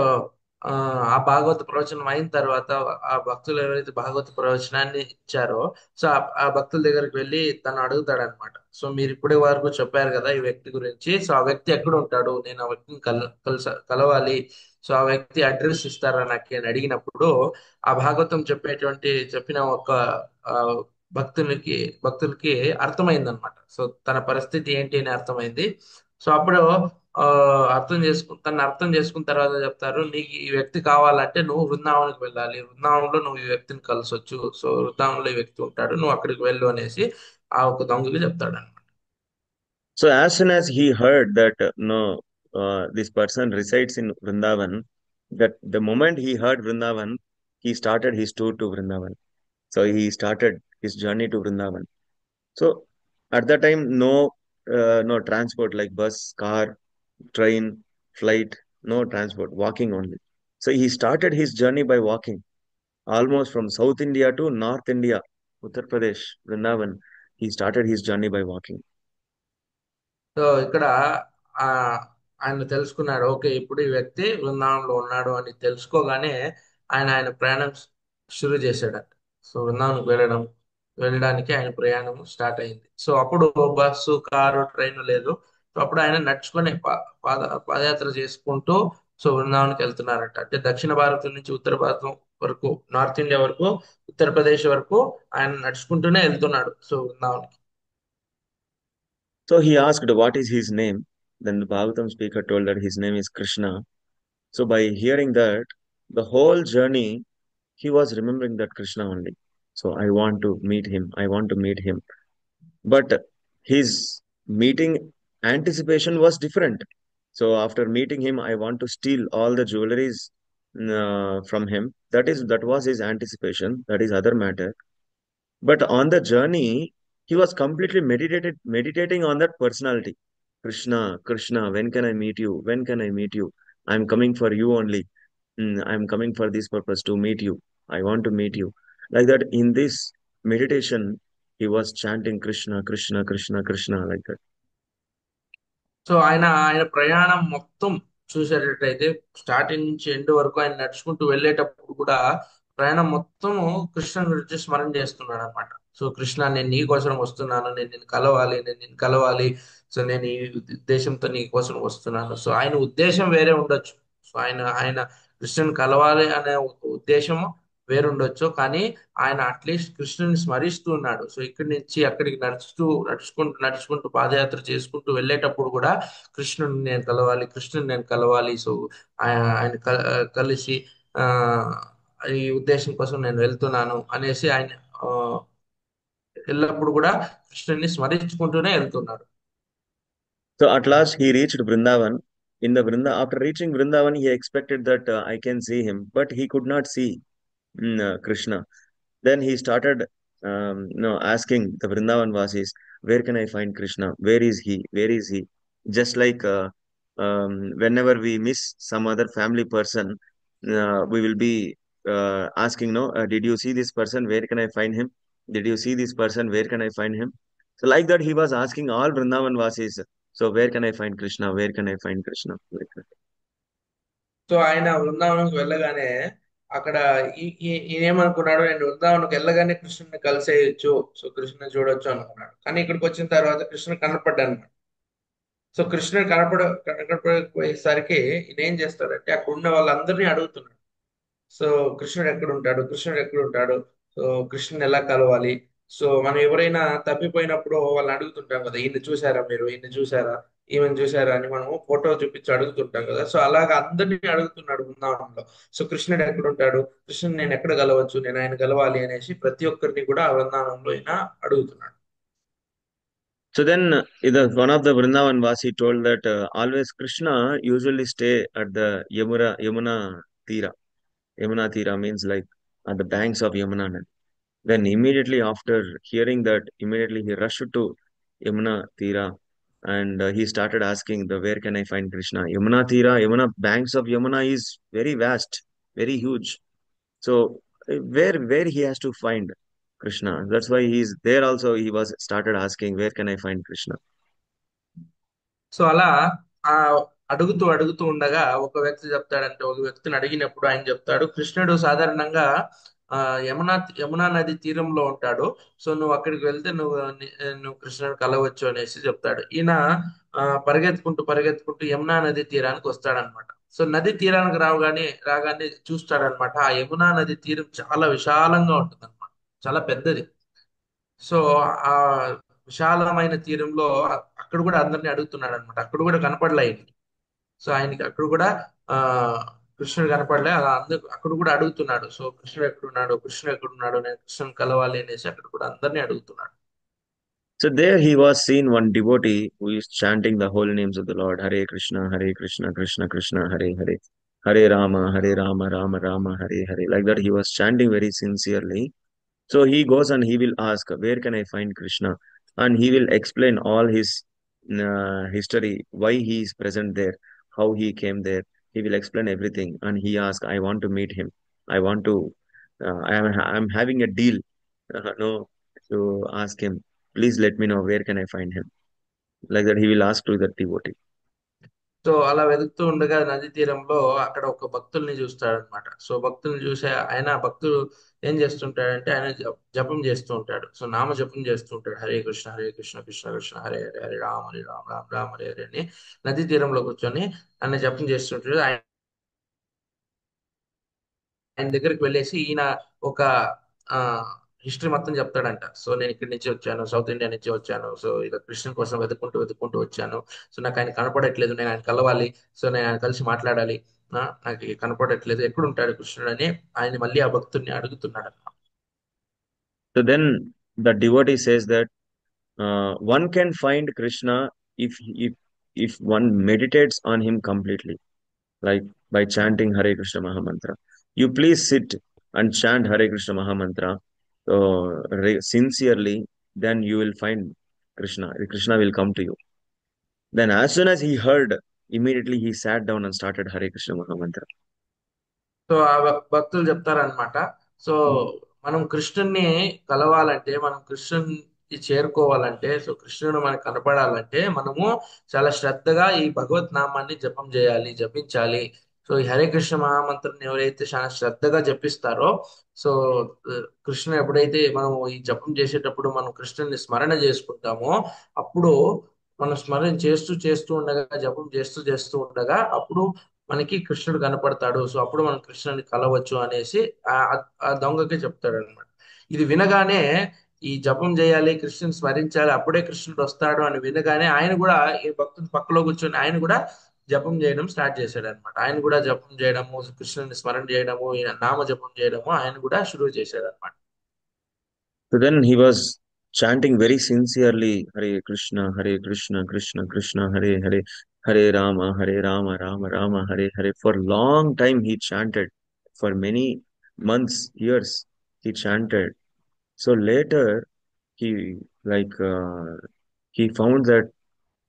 ఆ ఆ భాగవత ప్రవచనం అయిన తర్వాత ఆ భక్తులు ఎవరైతే భాగవత ప్రవచనాన్ని ఇచ్చారో సో ఆ భక్తుల దగ్గరికి వెళ్ళి తను అడుగుతాడు అనమాట. సో మీరు ఇప్పటి వరకు చెప్పారు కదా ఈ వ్యక్తి గురించి, సో ఆ వ్యక్తి ఎక్కడ ఉంటాడు, నేను ఆ వ్యక్తిని కలవాలి, సో ఆ వ్యక్తి అడ్రస్ ఇస్తారా నాకు అని అడిగినప్పుడు ఆ భాగవతం చెప్పిన ఒక ఆ, భక్తులకి అర్థమైందనమాట. సో తన పరిస్థితి ఏంటి అని అర్థమైంది. సో అప్పుడు ఆ, తను అర్థం చేసుకున్న తర్వాత చెప్తారు, నీకు ఈ వ్యక్తి కావాలంటే నువ్వు బృందావనికి వెళ్ళాలి, బృందావనంలో నువ్వు ఈ వ్యక్తిని కలిసొచ్చు, సో బృందావనంలో ఈ వ్యక్తి ఉంటాడు, నువ్వు అక్కడికి వెళ్ళు అనేసి ఆ ఒక దొంగలు చెప్తాడు అనమాట. So as soon as he heard that no, this person resides in Vrindavan, That the moment he heard Vrindavan, he started his tour to Vrindavan. So he started his journey to Vrindavan. So at that time, no transport like bus, car, train, flight, no transport, walking only. So he started his journey by walking, almost from South India to North India, Uttar Pradesh, Vrindavan. He started his journey by walking. So ఇక్కడ ఆ ఆయన తెలుసుకున్నాడు, okay ఇప్పుడు ఈ వ్యక్తి బృందావనంలో ఉన్నాడు అని తెలుసుకోగానే ఆయన ప్రయాణం షురూ చేశాడట. సో బృందావనంకి వెళ్ళడానికి ఆయన ప్రయాణం స్టార్ట్ అయింది. సో అప్పుడు బస్సు, కారు, ట్రైన్ లేదు. సో అప్పుడు ఆయన నడుచుకునే పాద పాదయాత్ర చేసుకుంటూ సో బృందావనంకి వెళ్తున్నారట. అంటే దక్షిణ భారతం నుంచి ఉత్తర భారతం వరకు, నార్త్ ఇండియా వరకు, ఉత్తరప్రదేశ్ వరకు ఆయన నడుచుకుంటూనే వెళ్తున్నాడు so Brindavanam. So he asked, "What is his name?" Then the Bhagavatam speaker told that his name is Krishna. So by hearing that, the whole journey, he was remembering that Krishna only. So I want to meet him. I want to meet him. But his meeting anticipation was different. So after meeting him, I want to steal all the jewelries from him. That was his anticipation. That is other matter. But on the journey, he was completely meditating on that personality. Krishna, Krishna, when can I meet you? When can I meet you? I'm coming for you only. I'm coming for this purpose to meet you. I want to meet you. Like that, in this meditation, he was chanting Krishna, Krishna, Krishna, Krishna, like that. So ఆయన ప్రయాణం మొత్తం చూసేటట్టయితే starting నుంచి end వరకు ఆయన నడుచుకుంటూ వెళ్ళేటప్పుడు కూడా ప్రయాణం మొత్తము కృష్ణ గురించి స్మరణ చేస్తున్నాడు అనమాట. సో కృష్ణ, నేను నీ కోసం వస్తున్నాను, నేను నిన్ను కలవాలి. సో నేను ఈ ఉద్దేశంతో నీ కోసం వస్తున్నాను. సో ఆయన ఉద్దేశం వేరే ఉండొచ్చు. సో ఆయన కృష్ణుని కలవాలి అనే ఉద్దేశము వేరుండొచ్చు, కానీ ఆయన అట్లీస్ట్ కృష్ణుని స్మరిస్తూ ఉన్నాడు. సో ఇక్కడి నుంచి అక్కడికి నడుచుకుంటూ పాదయాత్ర చేసుకుంటూ వెళ్ళేటప్పుడు కూడా కృష్ణుని నేను కలవాలి. సో కలిసి ఆ ఈ ఉద్దేశం కోసం నేను వెళ్తున్నాను అనేసి ఆయన ఆ, ఎల్లప్పుడు కూడా కృష్ణుని స్మరించుకుంటూనే వెళ్తున్నాడు. So at last, he reached Vrindavan. After reaching Vrindavan, he expected that I can see him, but he could not see Krishna. Then he started, asking the Vrindavan Vasis, where can I find Krishna? Where is he? Where is he? Just like whenever we miss some other family person, we will be asking, no, did you see this person? Where can I find him? Did you see this person? Where can I find him? So like that, he was asking all Vrindavan Vasis, so where can I find Krishna? Where can I find Krishna? Like that. So ఆయన బృందావనంకి వెళ్ళగానే అక్కడ ఈయన ఏమనుకున్నాడు, నేను బృందావనంకి వెళ్ళగానే కృష్ణుని కలిసేయచ్చు, so కృష్ణుని చూడొచ్చు అనుకున్నాడు. కానీ ఇక్కడికి వచ్చిన తర్వాత కృష్ణుడు కనపడ్డాను. సో కృష్ణుడు కనపడకపోయేసరికి ఈయన ఏం చేస్తాడంటే అక్కడ ఉన్న వాళ్ళందరినీ అడుగుతున్నాడు. సో కృష్ణుడు ఎక్కడ ఉంటాడు, సో కృష్ణుని ఎలా కలవాలి. సో మనం ఎవరైనా తప్పిపోయినప్పుడు వాళ్ళని అడుగుతుంటాం కదా, ఈయన చూసారా, ఈమెను చూసారా అని మనం ఫోటో చూపించి అడుగుతుంటాం కదా. సో అలాగా అందరినీ అడుగుతున్నాడు బృందావనంలో. సో కృష్ణుడు ఎక్కడ ఉంటాడు, కృష్ణుని నేను ఎక్కడ కలవచ్చు, నేను ఆయన కలవాలి అనేసి ప్రతి ఒక్కరిని కూడా ఆ బృందావనంలో ఈయన అడుగుతున్నాడు. So then, one of the Vrindavan Vasi told that always Krishna usually stay at the Yamuna Tira. Yamuna Tira means like at the banks of Yamuna Nadi. Then immediately after hearing that, immediately he rushed to Yamuna Tira and he started asking the where can I find Krishna? Yamuna Tira, Yamuna banks of Yamuna is very vast, very huge. So where he has to find Krishna? That's why he's there. Also, he was started asking where can I find Krishna? So అలా ఆ అడుగుతూ ఉండగా ఒక వ్యక్తిని అడిగినప్పుడు ఆయన చెప్తాడు, కృష్ణుడు సాధారణంగా ఆ యమునా నది తీరంలో ఉంటాడు. సో నువ్వు అక్కడికి వెళ్తే నువ్వు కృష్ణుడు కలవచ్చు అనేసి చెప్తాడు. ఈయన పరిగెత్తుకుంటూ యమునా నది తీరానికి వస్తాడనమాట. సో నది తీరానికి రాగానే చూస్తాడనమాట. ఆ యమునా నది తీరం చాలా విశాలంగా ఉంటుంది అనమాట, చాలా పెద్దది. సో ఆ విశాలమైన తీరంలో అక్కడ కూడా అందరిని అడుగుతున్నాడు అనమాట. అక్కడ కూడా కనపడలే ఆయనకి. సో ఆయనకి అక్కడ కూడా ఆ కృష్ణుడు కనపడలే. అలా అందరు అక్కడ కూడా అడుగుతున్నాడు. సో కృష్ణుడు ఎక్కడున్నాడు, నేను కృష్ణుని కలవాలి అనేసి అక్కడ కూడా అందరినీ అడుగుతున్నాడు. So there he was seen one devotee who is chanting the holy names of the Lord, Hare Krishna, Krishna Krishna, Hare Hare. Hare Rama, Rama Rama, Hare Hare. Like that, he was chanting very sincerely. So he goes and he will ask, where can I find Krishna? And he will explain all his history, why he is present there, how he came there. He will explain everything. And he asks, I want to meet him. I want to, I'm having a deal. No, to ask him, please let me know where can I find him. Like that, he will ask to the devotee. So అలా వెతుకుతూ ఉండగా నది తీరంలో అక్కడ ఒక భక్తుల్ని చూస్తాడనమాట. So భక్తుల్ని చూసి ఆయన భక్తుడు ఏం చేస్తుంటాడంటే ఆయన జపం చేస్తూ ఉంటాడు. సో నామ జపం చేస్తూ ఉంటాడు. హరే కృష్ణ కృష్ణ కృష్ణ హరే హరే హరే రామ హరే రామ రామ రామ హరే హరే అని నది తీరంలో కూర్చొని ఆయన జపం చేస్తుంటాడు. ఆయన దగ్గరికి వెళ్ళేసి ఈయన ఒక ఆ హిస్టరీ మొత్తం చెప్తాడంట. సో నేను ఇక్కడి నుంచి వచ్చాను, సౌత్ ఇండియా నుంచి వచ్చాను. సో ఇలా కృష్ణ కోసం వెతుక్కుంటూ వచ్చాను. సో నాకు ఆయన కనపడట్లేదు, నేను ఆయన కలవాలి. సో నేను ఆయన కలిసి మాట్లాడాలి. నాకు కనపడట్లేదు, ఎక్కడ ఉంటాడు కృష్ణుడు అని ఆయన మళ్ళీ ఆ భక్తుడిని అడుగుతున్నాడు. So then the devotee says that one can find Krishna if if if one meditates on him completely, like by chanting Hare Krishna Mahamantra. You please sit and chant Hare Krishna Mahamantra sincerely, then you will find Krishna. Krishna will come to you. Then as soon as he heard, immediately he sat down and started Hare Krishna Mahamantra. So ఆ భక్తులు చెప్తారనమాట. So మనం కృష్ణుని కలవాలంటే, మనం కృష్ణుని చేరుకోవాలంటే, so కృష్ణుడు మనకు కనపడాలంటే మనము చాలా శ్రద్ధగా ఈ భగవత్ నామాన్ని జపం చేయాలి, జపించాలి. సో ఈ హరే కృష్ణ మహామంత్రం ఎవరైతే చాలా శ్రద్ధగా జపిస్తారో, సో కృష్ణ ఎప్పుడైతే మనం ఈ జపం చేసేటప్పుడు మనం కృష్ణుని స్మరణ చేసుకుంటామో, అప్పుడు మనం స్మరణ చేస్తూ చేస్తూ ఉండగా, జపం చేస్తూ చేస్తూ ఉండగా అప్పుడు మనకి కృష్ణుడు కనపడతాడు. సో అప్పుడు మనం కృష్ణుని కలవచ్చు అనేసి ఆ ఆ దొంగకి చెప్తాడు అనమాట. ఇది వినగానే ఈ జపం చేయాలి, కృష్ణుని స్మరించాలి, అప్పుడే కృష్ణుడు వస్తాడు అని వినగానే ఆయన కూడా ఈ భక్తుని పక్కలో కూర్చొని ఆయన కూడా జపం చేయడం స్టార్ట్ చేశాడు అనమాట. ఆయన కూడా జపం చేయడము, కృష్ణుని స్మరణ చేయడము, ఈయన నామ జపం చేయడము ఆయన కూడా షురూ చేశాడు అనమాట. So then he was chanting very sincerely, Hare Krishna, Krishna Krishna, Hare Hare, Hare Rama, Rama Rama, Hare Hare. For long time he chanted. For many months, years, he chanted. So later he like he found that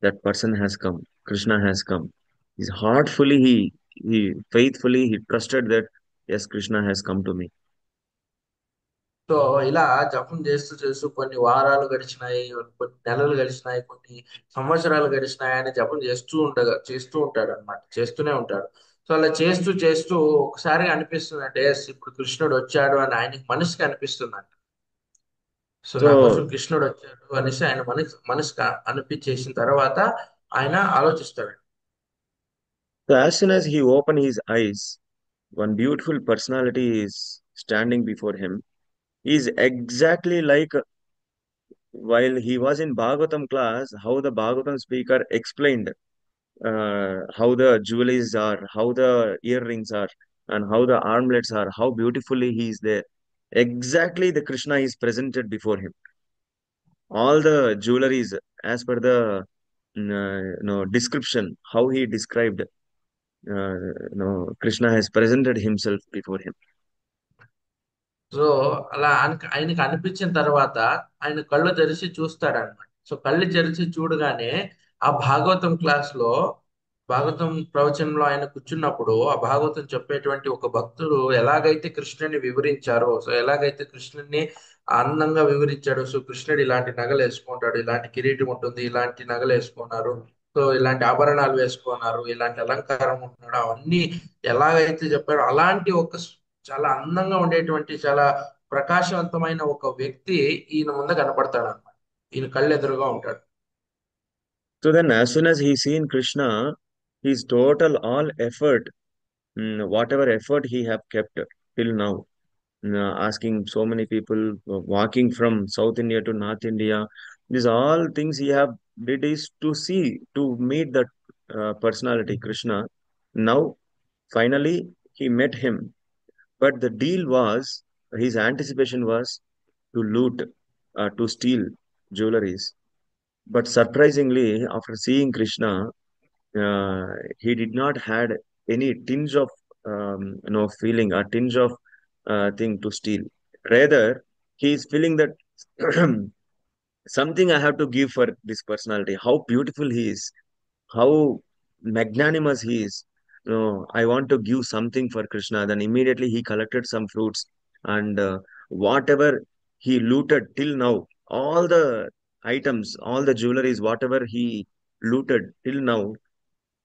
that person has come, Krishna has come. His heartfully he faithfully he trusted that yes, Krishna has come to me. So ఇలా జపం చేస్తూ చేస్తూ కొన్ని వారాలు గడిచినాయి, కొన్ని నెలలు గడిచినాయి, కొన్ని సంవత్సరాలు గడిచినాయి. ఆయన జపం చేస్తూ ఉంటాడు అనమాట, చేస్తూనే ఉంటాడు. సో అలా చేస్తూ చేస్తూ ఒకసారి అనిపిస్తుంది అంటే "ఎస్, ఇప్పుడు కృష్ణుడు వచ్చాడు" అని ఆయనకి మనసుకి అనిపిస్తుందంట. సో నా కోసం So కృష్ణుడు వచ్చాడు అనేసి ఆయన మనసుకి అనిపించేసిన తర్వాత ఆయన ఆలోచిస్తాడు. So as soon as he opened his eyes, one beautiful personality is standing before him. He is exactly like while he was in Bhagavatam class, how the Bhagavatam speaker explained how the jewelries are, how the earrings are, and how the armlets are, how beautifully he is there. Exactly the Krishna is presented before him. All the jewelries, as per the description, how he described, Krishna has presented himself before him. So అలా ఆయనకి అనిపించిన తర్వాత ఆయన కళ్ళు తెరిచి చూస్తాడనమాట. So కళ్ళు తెరిచి చూడగానే ఆ భాగవతం క్లాస్ లో, భాగవతం ప్రవచనంలో ఆయన కూర్చున్నప్పుడు ఆ భాగవతం చెప్పేటువంటి ఒక భక్తుడు ఎలాగైతే కృష్ణుని వివరించారో, సో ఎలాగైతే కృష్ణుని అందంగా వివరించాడో, సో కృష్ణుడు ఇలాంటి నగలు వేసుకుంటాడు, ఇలాంటి కిరీటం ఉంటుంది, ఇలాంటి నగలు వేసుకున్నారు, సో ఇలాంటి ఆభరణాలు వేసుకున్నారు, ఇలాంటి అలంకారం ఉంటున్నాడు, అవన్నీ ఎలాగైతే చెప్పాడో అలాంటి ఒక చాలా అందంగా ఉండేటువంటి చాలా ప్రకాశవంతమైన ఒక వ్యక్తి ఈయన ముందు కనపడతాడు అనమాట. ఈయన కళ్ళు ఎదురుగా ఉంటాడు. So then, as soon as he seen Krishna, his total all effort, whatever effort he have kept till now, asking so many people, walking from South India to North India, these all things he have did is to meet that personality, Krishna. Now, finally, he met him. But the deal was, his anticipation was to loot, to steal jewelries. But surprisingly, after seeing Krishna, he did not had any tinge of feeling, a tinge of thing to steal. Rather, he is feeling that something I have to give for this personality. How beautiful he is, how magnanimous he is. No, I want to give something for Krishna. Then immediately he collected some fruits, and whatever he looted till now, all the items, all the jewelries, whatever he looted till now,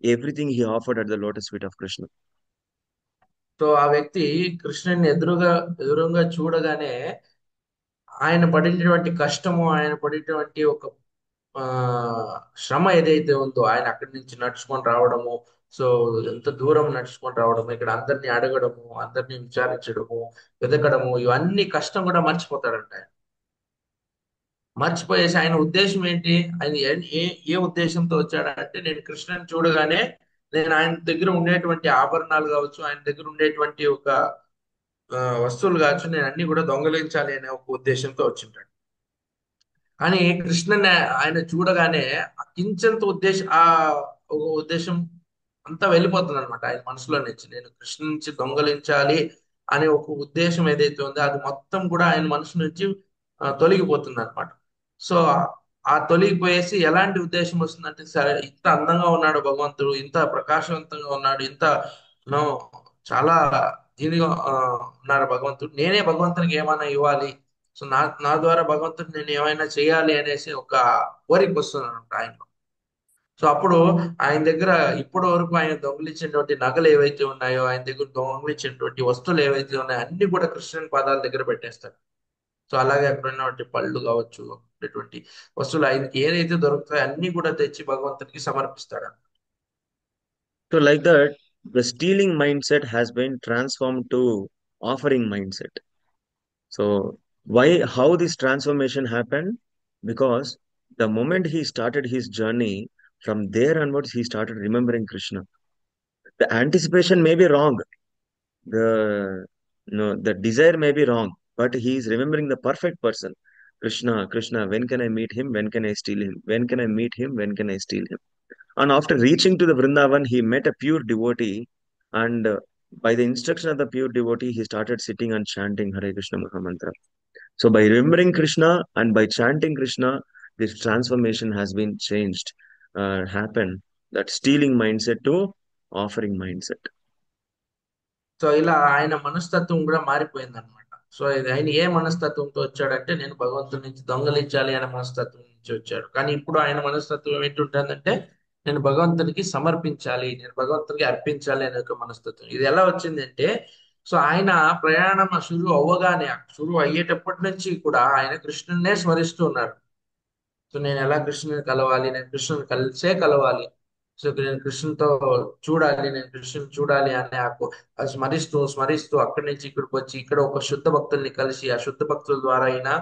everything he offered at the lotus feet of Krishna. So ఆ వ్యక్తి కృష్ణుని ఎదురుగా చూడగానే ఆయన పడినటువంటి కష్టము, ఆయన పడినటువంటి ఒక ఆ శ్రమ ఏదైతే ఉందో, ఆయన అక్కడి నుంచి నడుచుకొని రావడము, సో ఎంత దూరం నడుచుకొని రావడము, ఇక్కడ అందరిని అడగడము, అందరిని విచారించడము, వెతకడము, ఇవన్నీ కష్టం కూడా మర్చిపోతాడంట ఆయన. మర్చిపోయేసి ఆయన ఉద్దేశం ఏంటి, ఆయన ఏ ఏ ఉద్దేశంతో వచ్చాడంటే, నేను కృష్ణుని చూడగానే నేను ఆయన దగ్గర ఉండేటువంటి ఆభరణాలు కావచ్చు, ఆయన దగ్గర ఉండేటువంటి ఒక వస్తువులు కావచ్చు, నేను అన్ని కూడా దొంగలించాలి అనే ఒక ఉద్దేశంతో వచ్చింటాడు. కానీ కృష్ణని ఆయన చూడగానే ఆ కించెంత ఆ ఒక ఉద్దేశం అంతా వెళ్ళిపోతుంది అనమాట ఆయన మనసులో నుంచి. నేను కృష్ణ నుంచి దొంగలించాలి అనే ఒక ఉద్దేశం ఏదైతే ఉందో అది మొత్తం కూడా ఆయన మనసు నుంచి తొలగిపోతుంది అనమాట. సో ఆ తొలగిపోయేసి ఎలాంటి ఉద్దేశం వస్తుందంటే, సరే ఇంత అందంగా ఉన్నాడు భగవంతుడు, ఇంత ప్రకాశవంతంగా ఉన్నాడు, ఇంత నో చాలా దీనిగా ఉన్నారు భగవంతుడు, నేనే భగవంతునికి ఏమైనా ఇవ్వాలి, సో నా ద్వారా భగవంతుడు నేను ఏమైనా చేయాలి అనేసి ఒక కోరిక వస్తుంది అనమాట ఆయనలో. సో అప్పుడు ఆయన దగ్గర ఇప్పటి వరకు ఆయన దొంగిలించినటువంటి నగలు ఏవైతే ఉన్నాయో, ఆయన దగ్గర దొంగిలించినటువంటి వస్తువులు ఏవైతే ఉన్నాయో అన్ని కూడా కృష్ణుని పాదాల దగ్గర పెట్టేస్తాడు. సో అలాగే అక్కడ ఉన్నటువంటి పళ్ళు కావచ్చు, ఉన్నటువంటి వస్తువులు ఆయనకి ఏదైతే దొరుకుతాయో అన్ని కూడా తెచ్చి భగవంతునికి సమర్పిస్తాడు. So, like that, the stealing mindset has been transformed to offering mindset. So, how this transformation happened? Because the moment he started his journey, from there onwards, he started remembering Krishna. The anticipation may be wrong, the no, the desire may be wrong, but he is remembering the perfect person. Krishna, Krishna, when can I meet him? When can I steal him? When can I meet him? When can I steal him? And after reaching to the Vrindavan, he met a pure devotee, and by the instruction of the pure devotee, he started sitting and chanting Hare Krishna Mahamantra. So, by remembering Krishna and by chanting Krishna, this transformation has been changed, happened. That stealing mindset to offering mindset. So ఇలా ఆయన మనస్తత్వం కూడా మారిపోయింది అనమాట. So ఇది ఆయన ఏ మనస్తత్వంతో వచ్చాడంటే, నేను భగవంతుడి నుంచి దొంగలించాలి అనే మనస్తత్వం నుంచి వచ్చాడు. కానీ ఇప్పుడు ఆయన మనస్తత్వం ఏంటుంటుందంటే, నేను భగవంతునికి సమర్పించాలి, నేను భగవంతునికి అర్పించాలి అనే ఒక మనస్తత్వం. ఇది ఎలా వచ్చిందంటే, సో ఆయన ప్రయాణం షురు అవ్వగానే, షురు అయ్యేటప్పటి నుంచి కూడా ఆయన కృష్ణున్నే స్మరిస్తూ ఉన్నాడు. సో నేను ఎలా కృష్ణుని కలవాలి, నేను కృష్ణుని కలిసే కలవాలి, సో నేను కృష్ణునితో చూడాలి, నేను కృష్ణుని చూడాలి అనే ఆ స్మరిస్తూ స్మరిస్తూ అక్కడి నుంచి ఇక్కడికి వచ్చి ఇక్కడ ఒక శుద్ధ భక్తుల్ని కలిసి ఆ శుద్ధ భక్తుల ద్వారా అయినా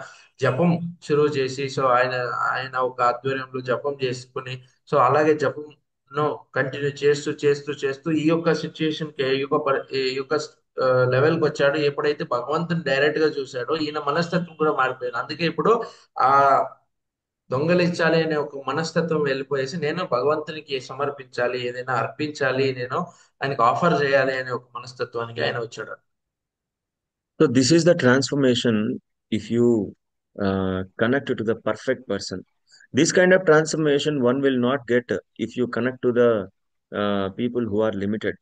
జపం షురువు చేసి, సో ఆయన ఆయన ఒక ఆధ్వర్యంలో జపం చేసుకుని, సో అలాగే జపం కంటిన్యూ చేస్తూ చేస్తూ చేస్తూ ఈ యొక్క సిచ్యుయేషన్ కి, ఈ యొక్క లెవెల్కి వచ్చాడు. ఎప్పుడైతే భగవంతుని డైరెక్ట్ గా చూశాడో ఈయన మనస్తత్వం కూడా మారిపోయింది. అందుకే ఇప్పుడు ఆ దొంగలించాలి అనే ఒక మనస్తత్వం వెళ్ళిపోయేసి, నేను భగవంతునికి సమర్పించాలి, ఏదైనా అర్పించాలి, నేను ఆయనకు ఆఫర్ చేయాలి అనే ఒక మనస్తత్వానికి ఆయన వచ్చాడు. So, this is the transformation if you connect to the perfect person. This kind of transformation one will not get if you connect to the people who are limited.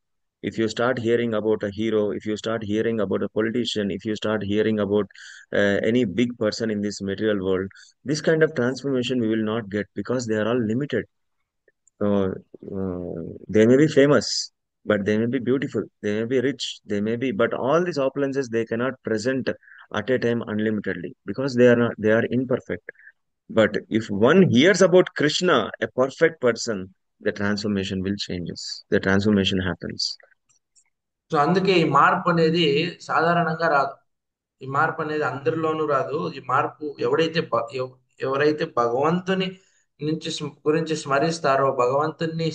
If you start hearing about a hero, if you start hearing about a politician, if you start hearing about any big person in this material world, this kind of transformation we will not get because they are all limited. So they may be famous, but they may be beautiful, they may be rich, they may be, but all these opulences they cannot present at a time unlimitedly because they are not, they are imperfect. But if one hears about Krishna, a perfect person, the transformation will changes. The transformation happens. So అందుకే ఈ మార్పు అనేది సాధారణంగా రాదు. ఈ మార్పు అనేది అందరిలోనూ రాదు. ఈ మార్పు ఎవరైతే భగవంతుని గురించి స్మరిస్తారో, భగవంతున్నే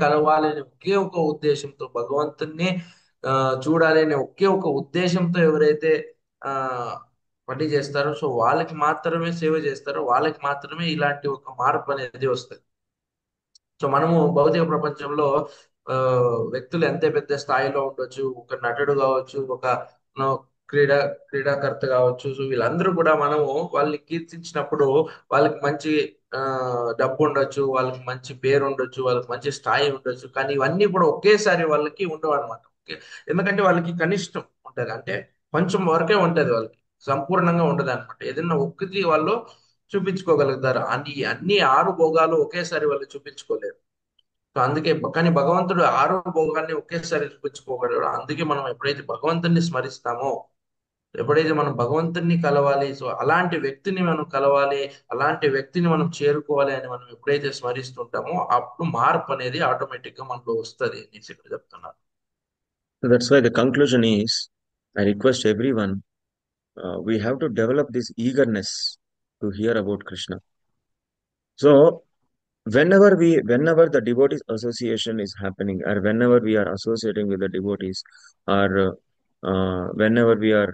కలవాలనే ఒకే ఒక ఉద్దేశంతో, భగవంతున్నే చూడాలి అనే ఒకే ఒక ఉద్దేశంతో ఎవరైతే ఆ పని చేస్తారో, సో వాళ్ళకి మాత్రమే సేవ చేస్తారో, వాళ్ళకి మాత్రమే ఇలాంటి ఒక మార్పు అనేది వస్తుంది. సో మనము భౌతిక ప్రపంచంలో ఆ, వ్యక్తులు ఎంత పెద్ద స్థాయిలో ఉండొచ్చు, ఒక నటుడు కావచ్చు, ఒక ఆ, క్రీడా క్రీడాకర్త కావచ్చు. సో వీళ్ళందరూ కూడా మనము వాళ్ళని కీర్తించినప్పుడు వాళ్ళకి మంచి ఆ, డబ్బు ఉండొచ్చు, వాళ్ళకి మంచి పేరు ఉండొచ్చు, వాళ్ళకి మంచి స్థాయి ఉండొచ్చు, కానీ ఇవన్నీ కూడా ఒకేసారి వాళ్ళకి ఉండవు అనమాట. ఎందుకంటే వాళ్ళకి కనిష్టం ఉంటది, అంటే కొంచెం వరకే ఉంటది వాళ్ళకి, సంపూర్ణంగా ఉండదు అనమాట. ఏదైనా ఒక్కటి వాళ్ళు చూపించుకోగలుగుతారు, అన్ని అన్ని ఆరు భోగాలు ఒకేసారి వాళ్ళు చూపించుకోలేరు. సో అందుకే కానీ భగవంతుడు ఆరో భోగాల్ని ఒకేసారి చూపించుకోగలడు. అందుకే మనం ఎప్పుడైతే భగవంతుని స్మరిస్తామో, ఎప్పుడైతే మనం భగవంతుని కలవాలి, సో అలాంటి వ్యక్తిని మనం కలవాలి, అలాంటి వ్యక్తిని మనం చేరుకోవాలి అని మనం ఎప్పుడైతే స్మరిస్తుంటామో అప్పుడు మార్పు అనేది ఆటోమేటిక్ గా మనలో వస్తుంది అనేసి ఇక్కడ చెప్తున్నారు. So that's why the conclusion is, I request everyone, we have to develop this eagerness to hear about Krishna. So whenever the devotees association is happening, or whenever we are associating with the devotees, or whenever we are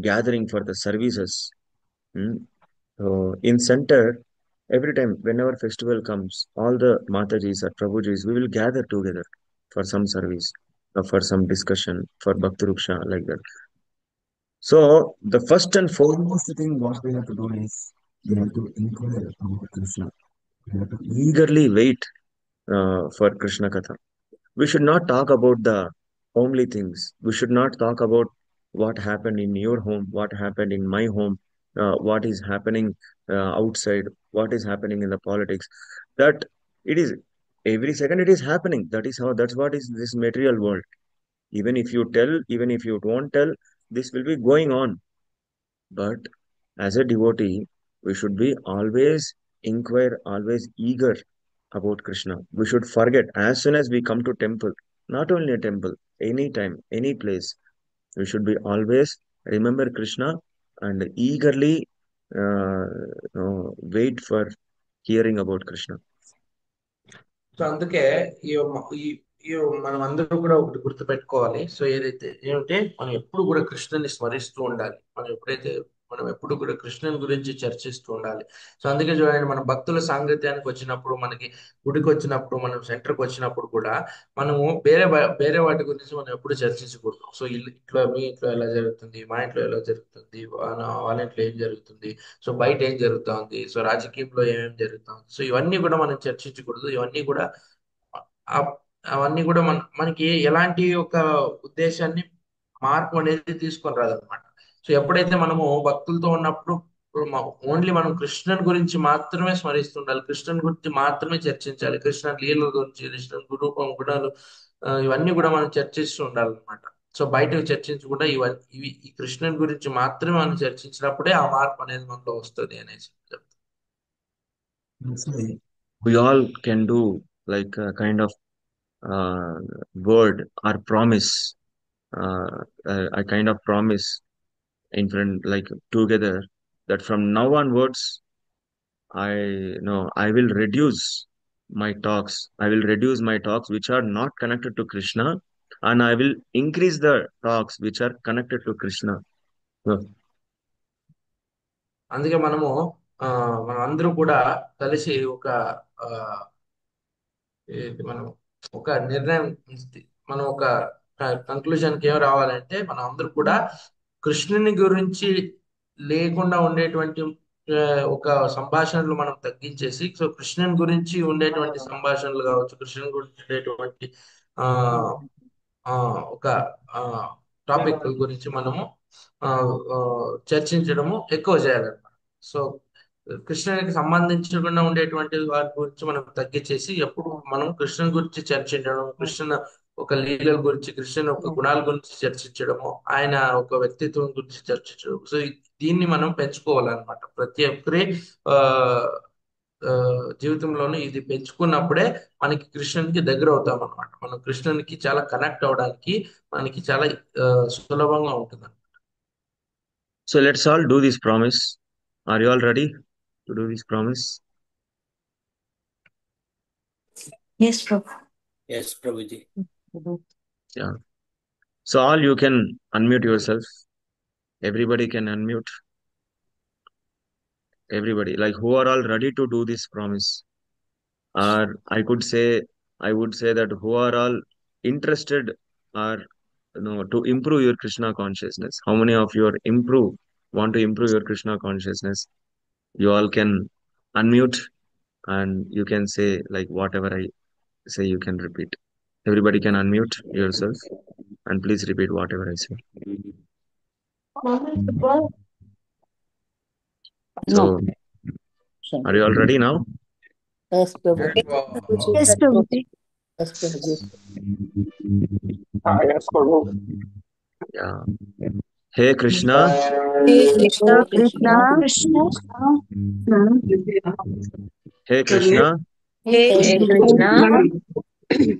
gathering for the services, so in center, every time whenever festival comes, all the Matajis or Prabhujis, we will gather together for some service, for some discussion, for Bhakti Ruksha, like that. So the first and foremost thing what we have to do is we have to inquire about Krishna. We have to eagerly wait for Krishna Katha. We should not talk about the homely things. We should not talk about what happened in your home, what happened in my home, what is happening outside, what is happening in the politics. That it is every second it is happening. That is how, that's what is this material world. Even if you tell, even if you don't tell, this will be going on. But as a devotee, we should be always inquire, always eager about Krishna. We should forget as soon as we come to temple, not only a temple, any time, any place, we should be always remember Krishna and eagerly wait for hearing about Krishna. So అందుకే ఈ ఈ ఈ మనం అందరూ కూడా ఒకటి గుర్తుపెట్టుకోవాలి. So ఏదైతే ఏమంటే మనం ఎప్పుడు కూడా కృష్ణుని స్మరిస్తూ ఉండాలి. మనం ఎప్పుడు కూడా కృష్ణుని గురించి చర్చిస్తూ ఉండాలి. సో అందుకే చూడండి, మన భక్తుల సాంగత్యానికి వచ్చినప్పుడు, మనకి గుడికి వచ్చినప్పుడు, మనం సెంటర్కి వచ్చినప్పుడు కూడా మనము వేరే వాటి గురించి మనం ఎప్పుడు చర్చించకూడదు. సో ఇంట్లో, మీ ఇంట్లో ఎలా జరుగుతుంది, మా ఇంట్లో ఎలా జరుగుతుంది, వాళ్ళ ఇంట్లో ఏం జరుగుతుంది, సో బయట ఏం జరుగుతుంది, సో రాజకీయంలో ఏమేమి జరుగుతుంది, సో ఇవన్నీ కూడా మనం చర్చించకూడదు. ఇవన్నీ కూడా ఆ- అవన్నీ కూడా మనకి ఎలాంటి ఒక ఉద్దేశాన్ని, మార్పు అనేది తీసుకొని రాదనమాట. సో ఎప్పుడైతే మనము భక్తులతో ఉన్నప్పుడు ఓన్లీ మనం కృష్ణుని గురించి మాత్రమే స్మరిస్తుండాలి, కృష్ణుని గురించి మాత్రమే చర్చించాలి, కృష్ణ లీలల గురించి, కృష్ణ రూపం, గుణాలు, ఇవన్నీ కూడా మనం చర్చిస్తూ ఉండాలన్నమాట. సో బయటకు చర్చించకుండా ఇవి ఈ కృష్ణుని గురించి మాత్రమే మనం చర్చించినప్పుడే ఆ మార్పు అనేది మనలో వస్తుంది అనేసి చెప్తాను. That's why we all can do like a kind of uh, word or promise, a kind of promise in front, like together, that from now onwards, I will reduce my talks. I will reduce my talks which are not connected to Krishna, and I will increase the talks which are connected to Krishna. So, అందుకే ఆ, మనం అందరూ కూడా కలిసి ఒక ఆ, మనం ఒక నిర్ణయం మనం ఒక కంక్లూజన్కి ఏం రావాలంటే, మనం అందరూ కూడా కృష్ణుని గురించి లేకుండా ఉండేటువంటి ఆ, ఒక సంభాషణలు మనం తగ్గించేసి, సో కృష్ణుని గురించి ఉండేటువంటి సంభాషణలు కావచ్చు, కృష్ణుని గురించి ఉండేటువంటి ఆ ఆ, ఒక టాపిక్ గురించి మనము ఆ, ఆ, చర్చించడము ఎక్కువ చేయాలన్నమాట. సో కృష్ణునికి సంబంధించకుండా ఉండేటువంటి వాటి గురించి మనం తగ్గించేసి, ఎప్పుడు మనం కృష్ణుని గురించి చర్చించడం, కృష్ణుని ఒక లీలల గురించి, కృష్ణుని ఒక గుణాల గురించి చర్చించడము, ఆయన ఒక వ్యక్తిత్వం గురించి చర్చించడం, సో దీన్ని మనం పెంచుకోవాలన్నమాట. ప్రతి ఒక్కరి ఆ ఆ, జీవితంలోనూ ఇది పెంచుకున్నప్పుడే మనకి కృష్ణునికి దగ్గర అవుతాం అనమాట. మనం కృష్ణునికి చాలా కనెక్ట్ అవడానికి మనకి చాలా ఆ, సులభంగా ఉంటుంది. so let's all do this promise. Are you all ready to do this promise? Yes, Prabhu. Yes, Prabhuji. Yeah. So all you can unmute yourself. Everybody can unmute. Everybody, like who are all ready to do this promise, or I could say I would say that who are all interested or to improve your Krishna consciousness. How many of you want to improve your Krishna consciousness? You all can unmute and you can say like whatever I say, you can repeat. Everybody can unmute yourself and please repeat whatever I say. So, are you all ready now? Yes, Prabhu. Yes, Prabhu. Yes, Prabhuji. Yes, Prabhuji. Yes, Prabhu. Yeah. Hey Krishna, Hey Krishna, Krishna. Krishna, hey Krishna, Hey Hey Krishna. Krishna.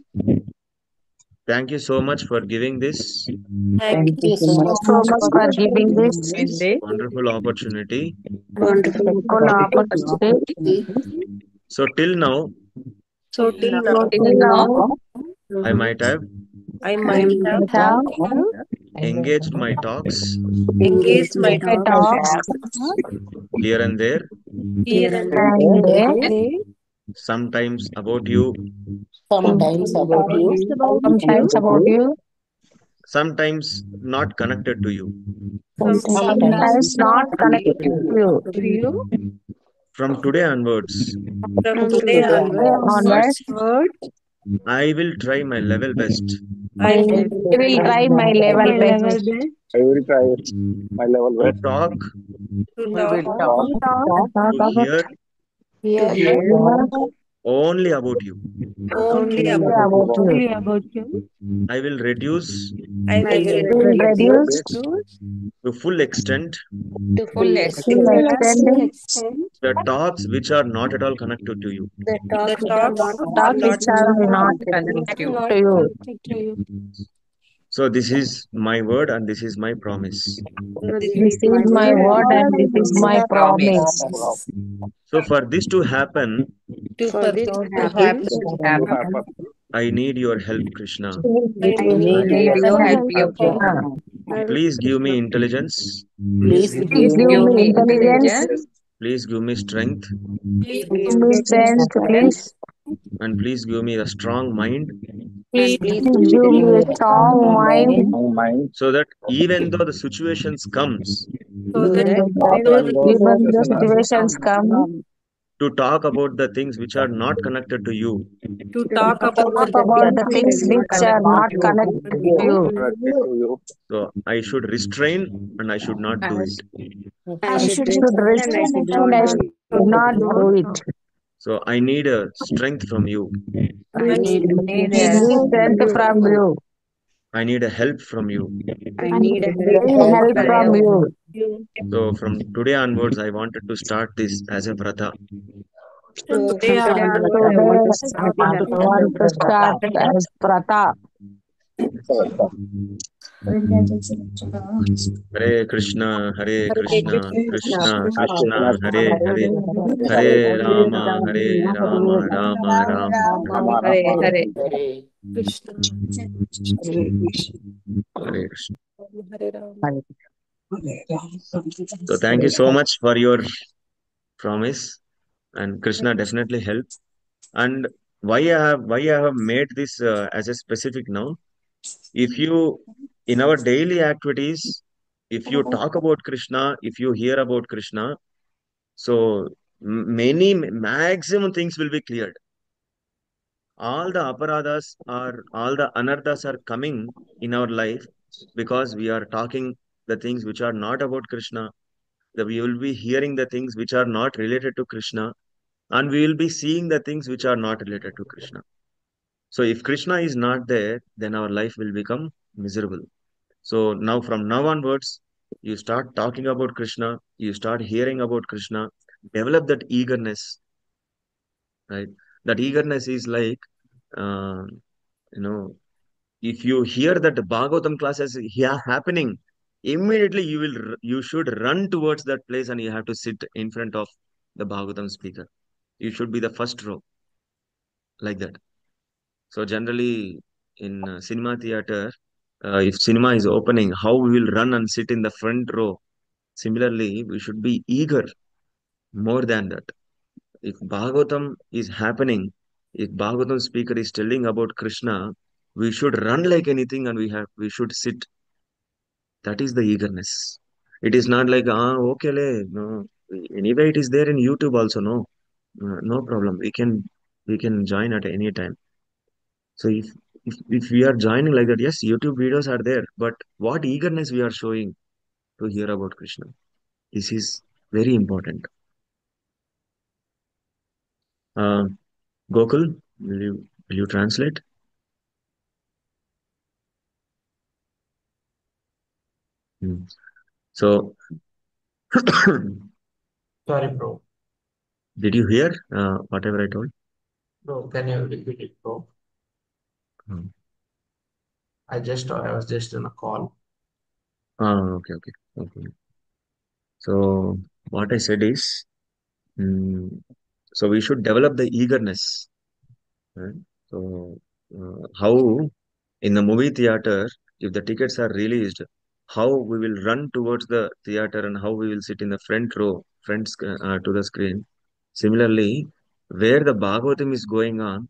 thank you so much for giving this Thank you so much So much for giving this wonderful opportunity. wonderful opportunity. So, till now, So till now, So till now, I might have I I might have have engaged my talks engaged my my talks talks here and there, here and and there, sometimes about you, sometimes about you, sometimes about you, sometimes not connected to you. sometimes sometimes not connected to you. From today onwards, from From today today onwards, onwards, I will try my level best I I will will try my level best I will try my level to best talk, talk to hear here only about you. only only about about you. you. I will reduce I will Will reduce reduce to full extent to full to extent extend the talks which are not at all connected to you. the talks talks which are not connected to you. So, this is my word and this is my promise. So this This is is my my word word and and this is my promise. So, for this to happen, to for this to for this happen. to happen. I need your help, Krishna. I I need need your your help. help, Krishna. Please give me intelligence. Please Please give give me me intelligence, Please give me strength. please give give me me strength, please. And please give me a strong mind please Please give give me me a strong mind Oh, mind. so that even though the situations comes so that Even those even the situations situations come to talk about the things which are not connected to you, to talk about talk the about the things things which are not connected to you. connected to you. so I should restrain and I should not do it. I I should should restrain restrain and I should and not I do should it. not do it. So I need a strength from you. I need Need strength from you. I need a help from you. I need a Need help help from you. So from today onwards, I wanted to start this as a vrata. So Today from today I onwards, I want to start it as a want to start as Prata. Hare Krishna, Hare Hare Krishna, Krishna, Krishna Krishna, Krishna, Krishna, Hare Hare, Hare Rama, Hare Rama, Rama Rama, Rama Rama. Hare Krishna, Hare Hare Krishna. Hare Ram. So thank you so much for your promise, and Krishna definitely help. And why I have made this as a specific now. If you in our daily activities, if you talk about Krishna, if you hear about Krishna, so many maximum things will be cleared. All the aparadas or all the anarthas are coming in our life because we are talking the things which are not about Krishna. That we will be hearing the things which are not related to Krishna, and we will be seeing the things which are not related to Krishna. So if Krishna is not there, then our life will become miserable. So now from now onwards, you start talking about Krishna, you start hearing about Krishna, develop that eagerness, right? That eagerness is like, uh, you know, if you hear that Bhagavatam class is happening, immediately you should run towards that place and you have to sit in front of the Bhagavatam speaker. You should be the first row, like that. So generally in cinema theater, if cinema is opening, how we will run and sit in the front row. Similarly, we should be eager more than that. If Bhagavatam is happening, If Bhagavatam speaker is telling about Krishna, we should run like anything and we should sit. That is the eagerness. It is not like, okay, no. Anyway, it is there in YouTube also, no. No problem. We can join at any time. So if we are joining like that, yes, YouTube videos are there, but what eagerness we are showing to hear about Krishna. This is very important. Uh, Gokul, will you translate? Hmm. So, Sorry, bro. did you hear whatever I told? Bro, can you repeat it, bro? Hmm. I was just in a call. Okay, okay, okay. So, what I said is, mm, so we should develop the eagerness. Right? So, how in the movie theater, if the tickets are released, how we will run towards the theater and how we will sit in the front row, to the screen. Similarly, where the Bhagavatam is going on,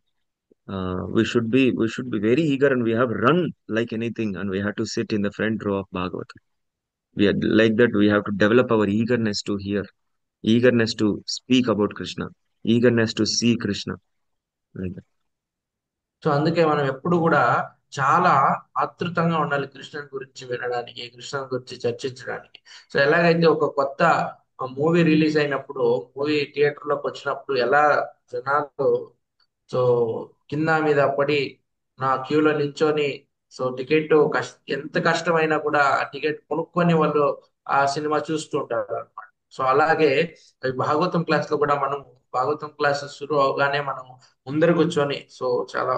we should be very eager and we have run like anything and we have to sit in the front row of Bhagavatam. We are like that. We have to develop our eagerness to hear, eagerness to speak about Krishna, eagerness to see Krishna. Like that. So అందుకే మనం ఎప్పుడు కూడా చాలా ఆతృతంగా ఉండాలి కృష్ణుని గురించి వినడానికి, కృష్ణుని గురించి చర్చించడానికి. సో ఎలాగైతే ఒక కొత్త మూవీ రిలీజ్ అయినప్పుడు, మూవీ థియేటర్ లోకి వచ్చినప్పుడు ఎలా జనాలు సో కింద మీద పడి నా క్యూలో నిల్చొని, సో టికెట్ ఎంత కష్టమైనా కూడా ఆ టికెట్ కొనుక్కొని వాళ్ళు ఆ సినిమా చూస్తూ ఉంటారు అనమాట. సో అలాగే ఈ భాగవతం క్లాస్ లో కూడా మనం, భాగవతం క్లాస్ షురు అవగానే మనం ముందర కూర్చొని, సో చాలా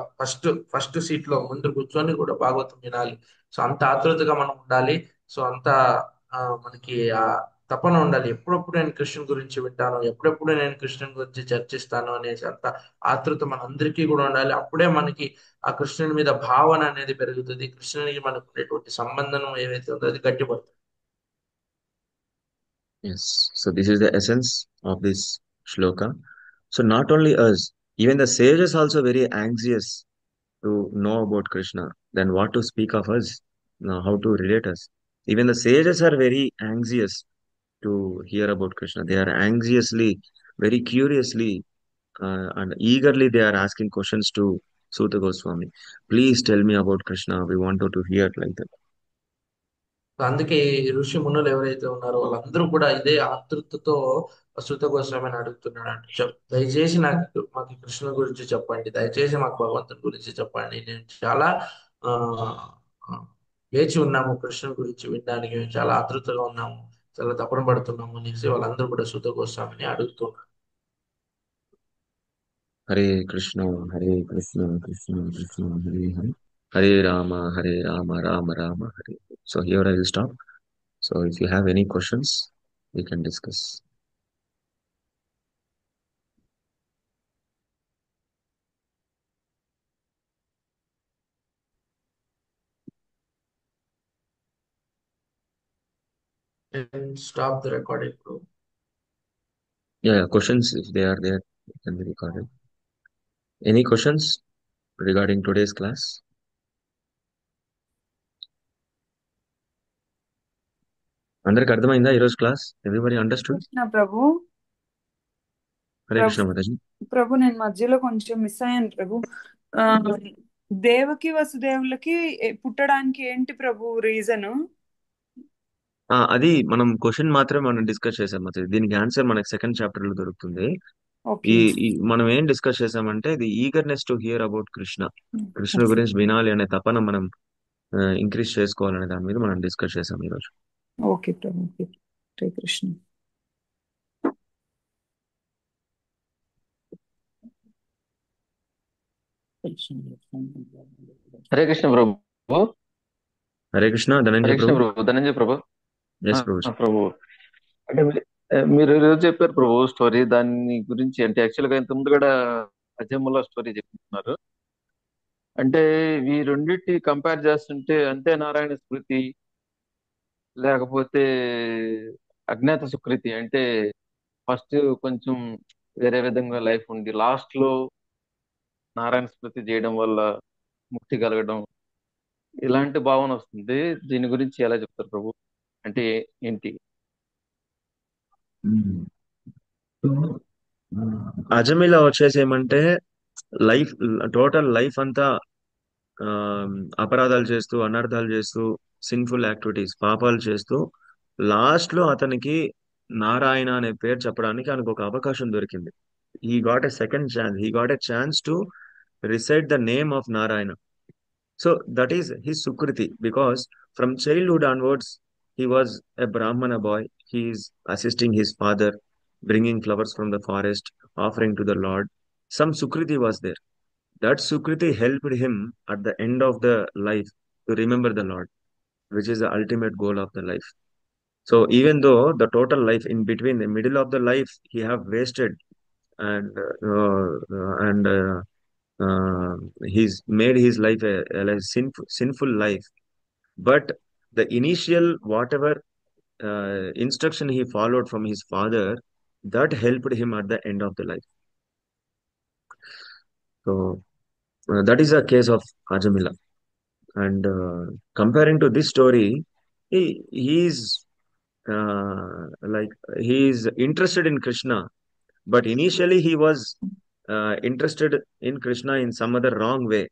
ఫస్ట్ సీట్ లో ముందర కూర్చొని కూడా భాగవతం వినాలి. సో అంత ఆతృతగా మనం ఉండాలి. సో అంత మనకి ఆ తపన ఉండాలి. ఎప్పుడెప్పుడు నేను కృష్ణుని గురించి వింటాను, ఎప్పుడెప్పుడు నేను కృష్ణుని గురించి చర్చిస్తాను అనేసి అంత ఆతృత మనందరికీ కూడా ఉండాలి. అప్పుడే మనకి ఆ కృష్ణుని మీద భావన అనేది పెరుగుతుంది. కృష్ణునికి మనకు ఉండేటువంటి సంబంధం ఏవైతే ఉందో అది గట్టిపడుతుంది. Yes. So this is the essence of this shloka. So not only us, even the sages also very anxious to know about Krishna. Then what to speak of us? Now, how to relate us? Even the sages are very anxious to hear about Krishna. They are anxiously, very curiously, and eagerly they are asking questions to Suta Goswami. Please tell me about Krishna. We wanted to hear like that. So అందుకే ఈ ఋషి మునులు ఎవరైతే ఉన్నారో వాళ్ళందరూ కూడా ఇదే ఆతృతతో సూత గోస్వామిని అడుగుతున్నాడు. దయచేసి మాకు కృష్ణుని గురించి చెప్పండి, దయచేసి మాకు భగవంతుని గురించి చెప్పండి. నేను చాలా ఆ ఆ, వేచి ఉన్నాము కృష్ణుని గురించి వినడానికి, మేము చాలా ఆతృతగా ఉన్నాము, చాలా తపన పడుతున్నాము అనేసి వాళ్ళందరూ కూడా సూత గోస్వామిని అడుగుతున్నారు. Hare Krishna, Hare Krishna, Krishna Krishna, Hare Hare, Hare Rama, Rama Rama, Hare. So here I will stop. So if you have any questions, we can discuss. And stop the recording, bro. Yeah, questions if they are there, can be recorded. Any questions regarding today's class? అందరికి అర్థమైందా ఈరోజు class? Everybody understood? Krishna Prabhu. Hare Krishna Mataji. Prabhu నేను మధ్యలో కొంచెం miss అయ్యాను ప్రభు. ఆ, దేవకి వసుదేవులకి పుట్టడానికి ఏంటి ప్రభు రీజన్? అది మనం క్వశ్చన్ మాత్రమే మనం డిస్కస్ చేసాం మాతాజీ. దీనికి ఆన్సర్ మనకి సెకండ్ చాప్టర్ లో దొరుకుతుంది. ఓకే మనం ఏం డిస్కస్ చేసామంటే ఇది eagerness to hear about Krishna. Krishna గురించి వినాలి అనే తపన మనం ఇంక్రీజ్ చేసుకోవాలనే దాని మీద మనం డిస్కస్ చేసాం ఈరోజు. ఓకే ప్రభు. ఓకే. హరే కృష్ణ. హరే కృష్ణ ప్రభు. హరే కృష్ణ హరే ధనంజయ కృష్ణ ప్రభు. ప్రభు. ధనంజయ ప్రభు. ఎస్ ప్రభు. ప్రభు అంటే మీరు ఈరోజు చెప్పారు ప్రభు స్టోరీ, దాని గురించి అంటే యాక్చువల్ గా ఇంత ముందు కూడా అజముల స్టోరీ చెప్తున్నారు. అంటే ఈ రెండింటి కంపేర్ చేస్తుంటే అంతే నారాయణ స్మృతి లేకపోతే అజ్ఞాత సుకృతి, అంటే ఫస్ట్ కొంచెం వేరే విధంగా లైఫ్ ఉంది, లాస్ట్ లో నారాయణ స్మృతి చేయడం వల్ల ముక్తి కలగడం, ఇలాంటి భావన వస్తుంది. దీని గురించి ఎలా చెప్తారు ప్రభు? అంటే ఏంటి? అజమిలా వచ్చేసి ఏమంటే లైఫ్, టోటల్ లైఫ్ అంతా ఆ, అపరాధాలు చేస్తూ, అనర్థాలు చేస్తూ, సిన్ఫుల్ యాక్టివిటీస్, పాపాలు చేస్తూ, లాస్ట్ లో అతనికి నారాయణ అనే పేరు చెప్పడానికి ఆయనకు ఒక అవకాశం దొరికింది. He got a second chance, he got a chance to recite the name of Narayana. So that is his Sukriti, because from childhood onwards, he was a Brahmana boy. He is assisting his father, bringing flowers from the forest, offering to the Lord. Some Sukriti was there. That Sukriti helped him at the end of the life to remember the Lord, which is the ultimate goal of the life. So even though the total life in between, the middle of the life, he have wasted, and uh, he's made his life a sinful life. But the initial whatever instruction he followed from his father, that helped him at the end of the life. So that is a case of Ajamila. And comparing to this story, he's like he is interested in Krishna, but initially he was interested in Krishna in some other wrong way.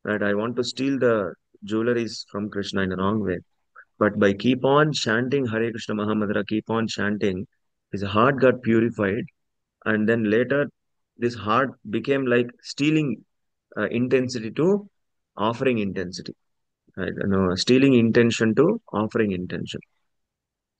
That I want to steal the jewelries from Krishna in a wrong way. But by keep on chanting Hare Krishna Mahamantra, keep on chanting, his heart got purified, and then later this heart became like stealing intensity to offering intensity. Right? No, stealing intention to offering intention.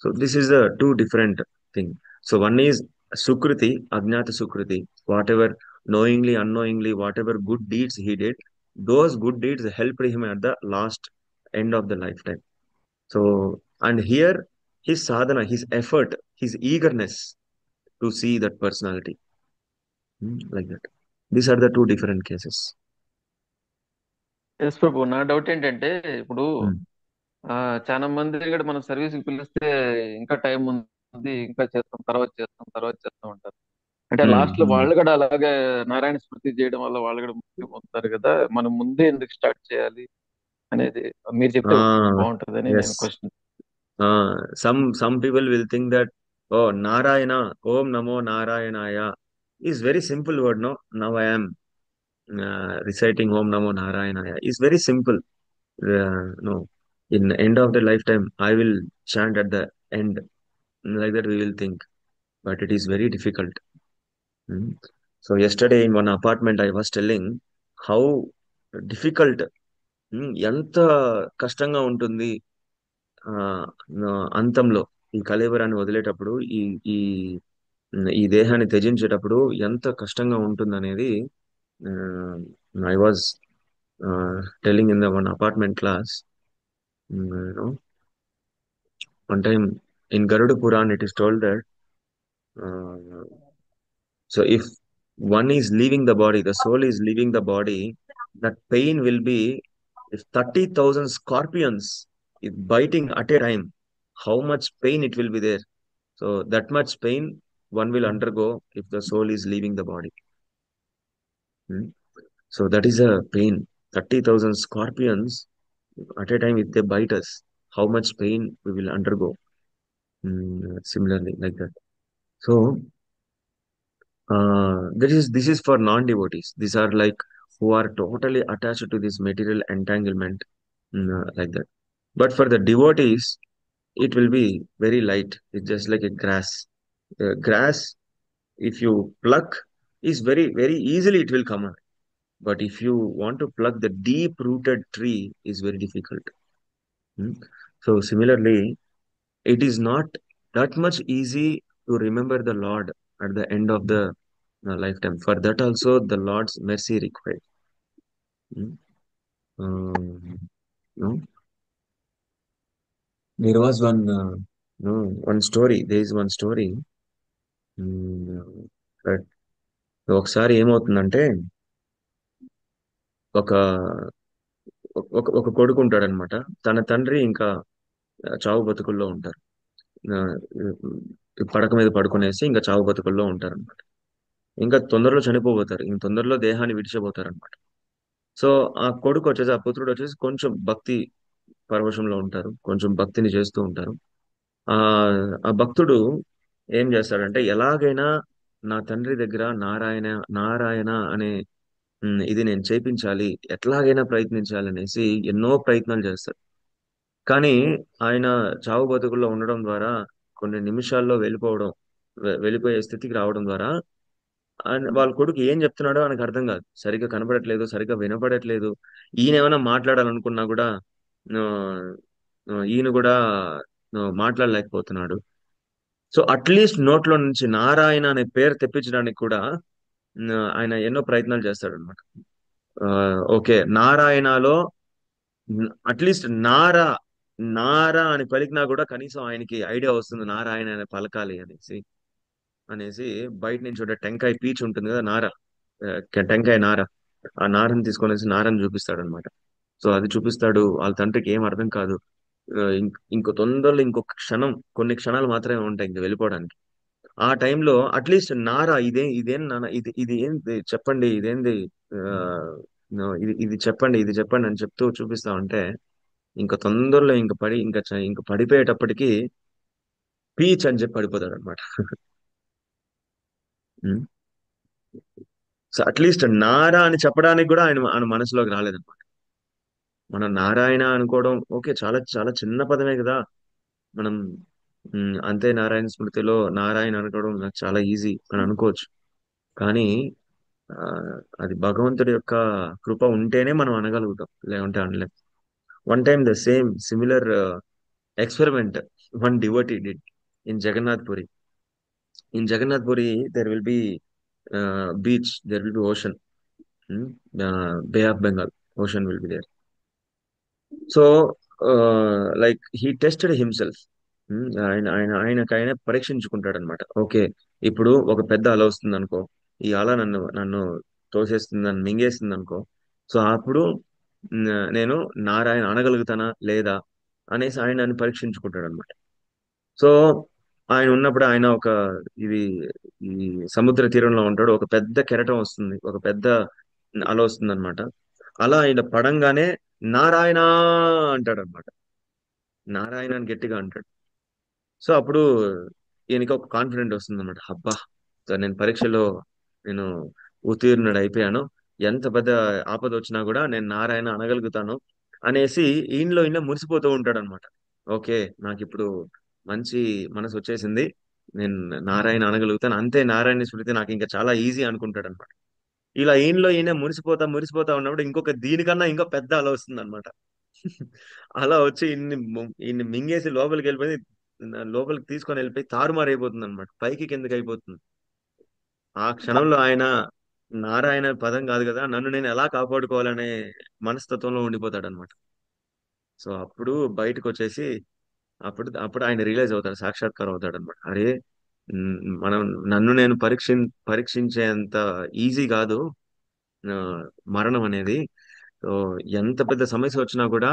So this is the two different thing. So one is Sukriti, Ajnata Sukriti, whatever knowingly, unknowingly, whatever good deeds he did, those good deeds helped him at the last end of the lifetime. So, and here his sadhana, his effort, his eagerness to see that personality, like that. These are the two different cases. Yes Prabhu, నా doubt ఏంటంటే ఇప్పుడు Hmm. చాలా మంది కూడా మనం సర్వీస్కి పిలిస్తే ఇంకా టైం ఉంది, ఇంకా చేస్తాం, తర్వాత చేస్తాం అంటారు. అంటే Hmm. లాస్ట్ లో Hmm. వాళ్ళు కూడా అలాగే నారాయణ స్మృతి చేయడం వల్ల వాళ్ళు కూడా ముక్తి పొందుతారు కదా, మనం ముందే ఎందుకు స్టార్ట్ చేయాలి అనేది మీరు చెప్తే Ah, బాగుంటుందని yes. నేను question. Some people will think that, oh, Narayana, Om Namo Narayanaya is very simple word, no? Now I am reciting Om Namo Narayanaya. Is very simple. No, in the end of the lifetime, I will chant at the end. Like that we will think, but it is very difficult. Hmm. So yesterday in one apartment, I was telling how difficult, ఎంత కష్టంగా ఉంటుంది ఆ అంతంలో ఈ కళేబరాన్ని వదిలేటప్పుడు, ఈ ఈ ఈ దేహాన్ని త్యజించేటప్పుడు ఎంత కష్టంగా ఉంటుందనేది I was telling in the one apartment class. One time in Garuda Pooran it is told that so if one is leaving the body, the soul is leaving the body, that pain will be, if 30,000 scorpions is biting at a time, how much pain it will be there. So that much pain one will undergo if the soul is leaving the body. Hmm. So that is a pain. 30,000 scorpions at a time, if they bite us, how much pain we will undergo. Similarly, like that. So this is for non-devotees. These are like who are totally attached to this material entanglement, like that. But for the devotees, it will be very light. It's just like a grass. Grass, if you pluck, is very easily it will come out. But if you want to pluck the deep-rooted tree, is very difficult. Hmm. So similarly, it is not that much easy to remember the Lord at the end of the lifetime. For that also, the Lord's mercy required. Hmm. No, there was one no one story. There is one story. That ఒకసారి ఏమవుతుందంటే ఒక ఒక ఒక కొడుకు ఉంటాడనమాట. తన తండ్రి ఇంకా చావు బతుకుల్లో ఉంటారు. ఆ, పడక మీద పడుకునేసి ఇంకా చావు బతుకుల్లో ఉంటారనమాట. ఇంకా తొందరలో చనిపోబోతారు, ఇంక తొందరలో దేహాన్ని విడిచిపోతారు అనమాట. సో ఆ కొడుకు వచ్చేసి, ఆ పుత్రుడు వచ్చేసి కొంచెం భక్తి పరవశంలో ఉంటారు, కొంచెం భక్తిని చేస్తూ ఉంటారు. ఆ ఆ భక్తుడు ఏం చేస్తాడంటే, ఎలాగైనా నా తండ్రి దగ్గర నారాయణ నారాయణ అనే ఇది నేను చేపించాలి, ఎట్లాగైనా ప్రయత్నించాలి అనేసి ఎన్నో ప్రయత్నాలు చేస్తాడు. కానీ ఆయన చావు బతుకుల్లో ఉండడం ద్వారా, కొన్ని నిమిషాల్లో వెళ్ళిపోవడం, వెళ్ళిపోయే స్థితికి రావడం ద్వారా, వాళ్ళ కొడుకు ఏం చెప్తున్నాడో ఆయనకు అర్థం కాదు, సరిగ్గా కనపడట్లేదు, సరిగ్గా వినపడట్లేదు. ఈయన ఏమైనా మాట్లాడాలనుకున్నా కూడా ఆ, ఈయన కూడా మాట్లాడలేకపోతున్నాడు. సో అట్లీస్ట్ నోట్లో నుంచి నారాయణ అనే పేరు తెప్పించడానికి కూడా ఆయన ఎన్నో ప్రయత్నాలు చేస్తాడు అనమాట. ఓకే, నారాయణలో అట్లీస్ట్ నారా నారా అని పలికినా కూడా కనీసం ఆయనకి ఐడియా వస్తుంది నారాయణ అని పలకాలి అనేసి బయట నుంచి ఒక టెంకాయ పీచు ఉంటుంది కదా, నార, టెంకాయ నార, ఆ నారని తీసుకొనేసి నారని చూపిస్తాడు అనమాట. సో అది చూపిస్తాడు, వాళ్ళ తండ్రికి ఏం అర్థం కాదు. ఇంకో తొందరలో ఇంకొక క్షణం, కొన్ని క్షణాలు మాత్రమే ఉంటాయి ఇంక వెళ్ళిపోవడానికి. ఆ టైంలో అట్లీస్ట్ నారా, ఇదేం నాన్న, ఇది ఏంది చెప్పండి, ఇదేంది, ఆ, ఇది చెప్పండి, ఇది చెప్పండి అని చెప్తూ చూపిస్తా ఉంటే, ఇంకా తొందరలో ఇంక పడిపోయేటప్పటికి పీచ్ అని చెప్పి పడిపోతాడు అనమాట. సో అట్లీస్ట్ నారా అని చెప్పడానికి కూడా ఆయన మనసులోకి రాలేదన్నమాట. మనం నారాయణ అనుకోవడం ఓకే, చాలా చాలా చిన్న పదమే కదా. మనం అంతే, నారాయణ స్మృతిలో నారాయణ అనుకోవడం నాకు చాలా ఈజీ అని అనుకోవచ్చు. కానీ ఆ, అది భగవంతుడి యొక్క కృప ఉంటేనే మనం అనగలుగుతాం, లేకుంటే అనలేం. One time the same similar experiment one devotee did in Jagannath Puri. In Jagannath Puri there will be beach, there will be ocean, bay of Bengal, ocean will be there. So like he tested himself. ఆయనకైనా పరీక్షించుకుంటాడు అనమాట. ఓకే, ఇప్పుడు ఒక పెద్ద అల వస్తుంది అనుకో, ఈ అల నన్ను నన్ను తోసేస్తుంది, నన్ను మింగేస్తుంది అనుకో. సో అప్పుడు నేను నారాయణ అనగలుగుతానా లేదా అనేసి ఆయన పరీక్షించుకుంటాడు అనమాట. సో ఆయన ఉన్నప్పుడు ఆయన ఇది ఈ సముద్ర తీరంలో ఉంటాడు, ఒక పెద్ద కెరటం వస్తుంది, ఒక పెద్ద అల వస్తుంది అనమాట. అలా ఆయన పడంగానే నారాయణ అంటాడు అనమాట. నారాయణ అని గట్టిగా అంటాడు. సో అప్పుడు ఈయనకి ఒక కాన్ఫిడెంట్ వస్తుంది అనమాట. అబ్బా, సో నేను పరీక్షలో నేను ఉత్తీర్ణుడు అయిపోయాను, ఎంత పెద్ద ఆపద వచ్చినా కూడా నేను నారాయణ అనగలుగుతాను అనేసి ఈయనలో మురిసిపోతూ ఉంటాడు అనమాట. ఓకే, నాకు ఇప్పుడు మంచి మనసు వచ్చేసింది, నేను నారాయణ అనగలుగుతాను, అంతే, నారాయణ స్మృతి నాకు ఇంకా చాలా ఈజీ అనుకుంటాడు అనమాట. ఇలా ఈయన మురిసిపోతా మురిసిపోతా ఉన్నప్పుడు ఇంకొక దీనికన్నా ఇంకో పెద్ద అల వస్తుంది అనమాట. అలా వచ్చి ఇన్ని మింగేసి లోపలికి వెళ్ళిపోయి, లోపలికి తీసుకొని వెళ్ళిపోయి తారుమారు అయిపోతుంది అనమాట, పైకి కిందకి అయిపోతుంది. ఆ క్షణంలో ఆయన నారాయణ పదం కాదు కదా, నన్ను నేను ఎలా కాపాడుకోవాలనే మనస్తత్వంలో ఉండిపోతాడు అనమాట. సో అప్పుడు బయటకు వచ్చేసి, అప్పుడు అప్పుడు ఆయన రియలైజ్ అవుతాడు, సాక్షాత్కారం అవుతాడు అనమాట. అరే, మనం నన్ను నేను పరీక్షించేంత ఈజీ కాదు ఆ, మరణం అనేది. సో ఎంత పెద్ద సమస్య వచ్చినా కూడా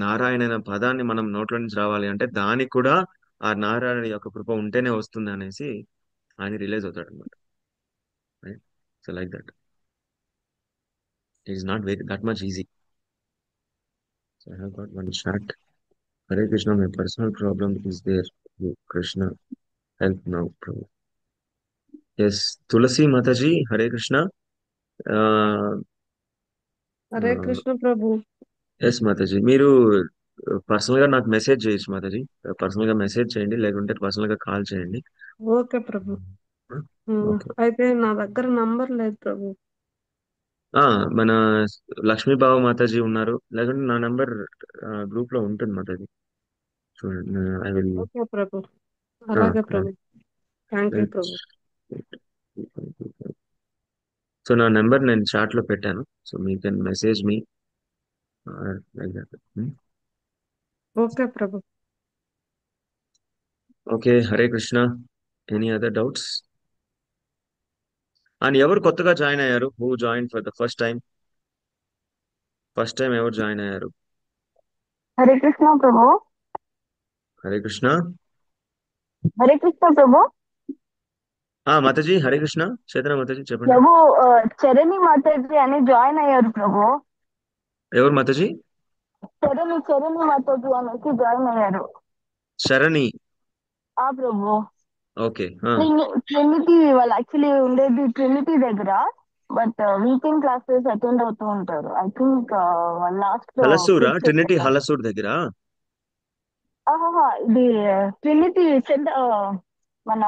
నారాయణ అనే పదాన్ని మనం నోట్లో నుంచి రావాలి అంటే దానికి కూడా ఆ నారాయణ యొక్క కృప ఉంటేనే వస్తుంది అనేసి ఆయన రిలీజ్ అవుతాడు అనమాట. So like that, it is not very that much easy. So I have got one chat. Hare Krishna, my personal problem is there, Krishna help now Prabhu. Yes, Tulasi Mataji, Hare Krishna. Hare Krishna Prabhu. Yes Mataji, మీరు పర్సనల్ గా నాకు మెసేజ్ చేయొచ్చు మాతాజీ. పర్సనల్ గా మెసేజ్ చేయండి, లేకుంటే పర్సనల్ గా కాల్ చేయండి. Okay Prabhu. Okay. అయితే నా దగ్గర నంబర్ లేదు ప్రభు. మన లక్ష్మీబావ మాతాజీ ఉన్నారు, లేకుంటే నా నంబర్ గ్రూప్ లో ఉంటుంది మాతాజీ, చూడండి. I will. ఓకే ప్రభు. అలాగే Prabhu. Thank you Prabhu. So నా నెంబర్ నేను చాట్ లో పెట్టాను, సో మీ can message me like that. Okay Prabhu. Okay, Hare Krishna. Any other doubts? And ఎవరు కొత్తగా జాయిన్ అయ్యారు? Who join for the first time? First time ఎవరు జాయిన్ అయ్యారు? హరే కృష్ణ ప్రభు. హరే కృష్ణ. హరే కృష్ణ ప్రభు. మాతాజీ హరే కృష్ణ. చైతన్య మాతాజీ చెప్పండి. ప్రభు చరణి మాతాజీ అని జాయిన్ అయ్యారు ప్రభు. ఎవరు మాతాజీ? చరణి మాతాజీ అనేసి జాయిన్ అయ్యారు. శరణి. ప్రభు ఓకే. ట్రినిటీ వాళ్ళు యాక్చువల్లీ ఉండేది ట్రినిటీ దగ్గర, బట్ వీకెండ్ క్లాసెస్ అటెండ్ అవుతూ ఉంటారు. ఐ థింక్ లాస్ట్ లో హలసూరా? quit ట్రినిటీ చేశారు. హలసూర్ దగ్గర. ఇది ట్రినిటీ మన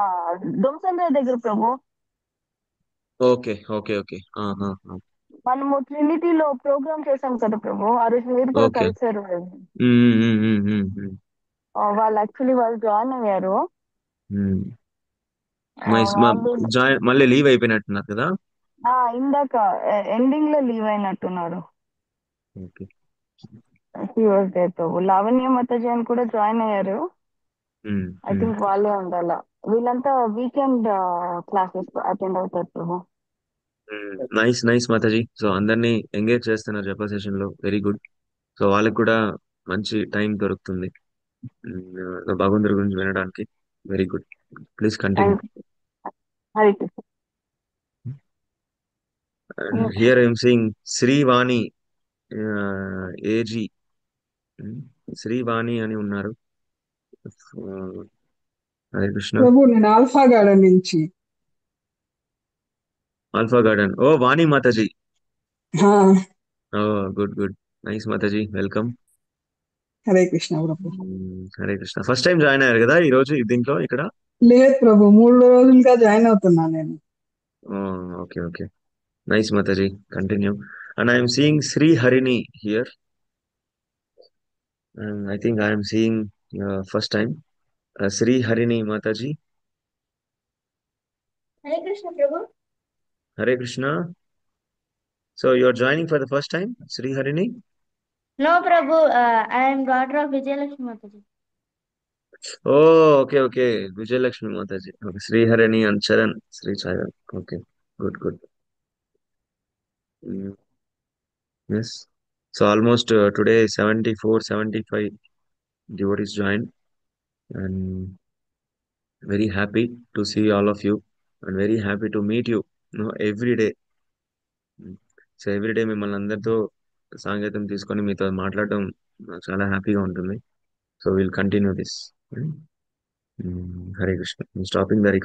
దొంసంద్ర దగ్గర ప్రభు. Okay okay okay. మనము ట్రినిటీలో ప్రోగ్రామ్ చేసాం కదా ప్రభు, ఆ రోజు మీరు కూడా ఓకే. కలిసారు. వాళ్ళు యాక్చువల్లీ వాళ్ళు జాయిన్ అయ్యారు. వాళ్ళు మళ్ళీ లీవ్ అయిపోయినట్టున్నారు కదా. ఇందాక ఎండింగ్ లో లీవ్ అయినట్టున్నారు. ఓకే. ప్రభు లావణ్య మాతాజీ అని కూడా జాయిన్ అయ్యారు. ఐ థింక్ వాళ్ళే ఉండాల. వీళ్ళంతా వీకెండ్ క్లాసెస్ అటెండ్ అవుతారు Prabhu. Nice nice Mataji. So అందరినీ ఎంగేజ్ చేస్తున్నారు జప సెషన్ లో, వెరీ గుడ్. సో వాళ్ళకి కూడా మంచి టైం దొరుకుతుంది భగవంతుడి గురించి వినడానికి. Very good. Please continue. Hari Krishna. Here I'm seeing Srivani ఏజీ. శ్రీవాణి అని ఉన్నారు. హరే కృష్ణ. ప్రభు నేను ఆల్ఫా గార్డెన్ నుంచి. Alpha Garden. Oh Vani Mataji. హా, oh good good. Nice Mataji, welcome. Hare Krishna Prabhu. Hare Krishna. First time join అయ్యారు కదా ఈ రోజు దీంట్లో ఇక్కడ? లేదు ప్రభు, 3 రోజులుగా జాయిన్ అవుతున్నా నేను. Okay okay. Nice Mataji, continue. And I'm seeing Sri Harini here. I think I'm seeing first time Sri Harini Mataji. Hare Krishna, Prabhu. Hare Krishna. So you are joining for the first time, Sri Harini? No, Prabhu. I am daughter of Vijayalakshmi Mataji. Oh okay okay. Vijayalakshmi Mataji. Okay. Sri Harini and Charan, Sri Charan. Okay, good good. Yes. So almost today 74-75 devotees joined, and very happy to see all of you, and very happy to meet you every day. So every day మిమ్మల్ని అందరితో సాంగత్యం తీసుకొని మీతో మాట్లాడటం నాకు చాలా హ్యాపీగా ఉంటుంది. So will continue this. Hare Krishna. Stopping the record.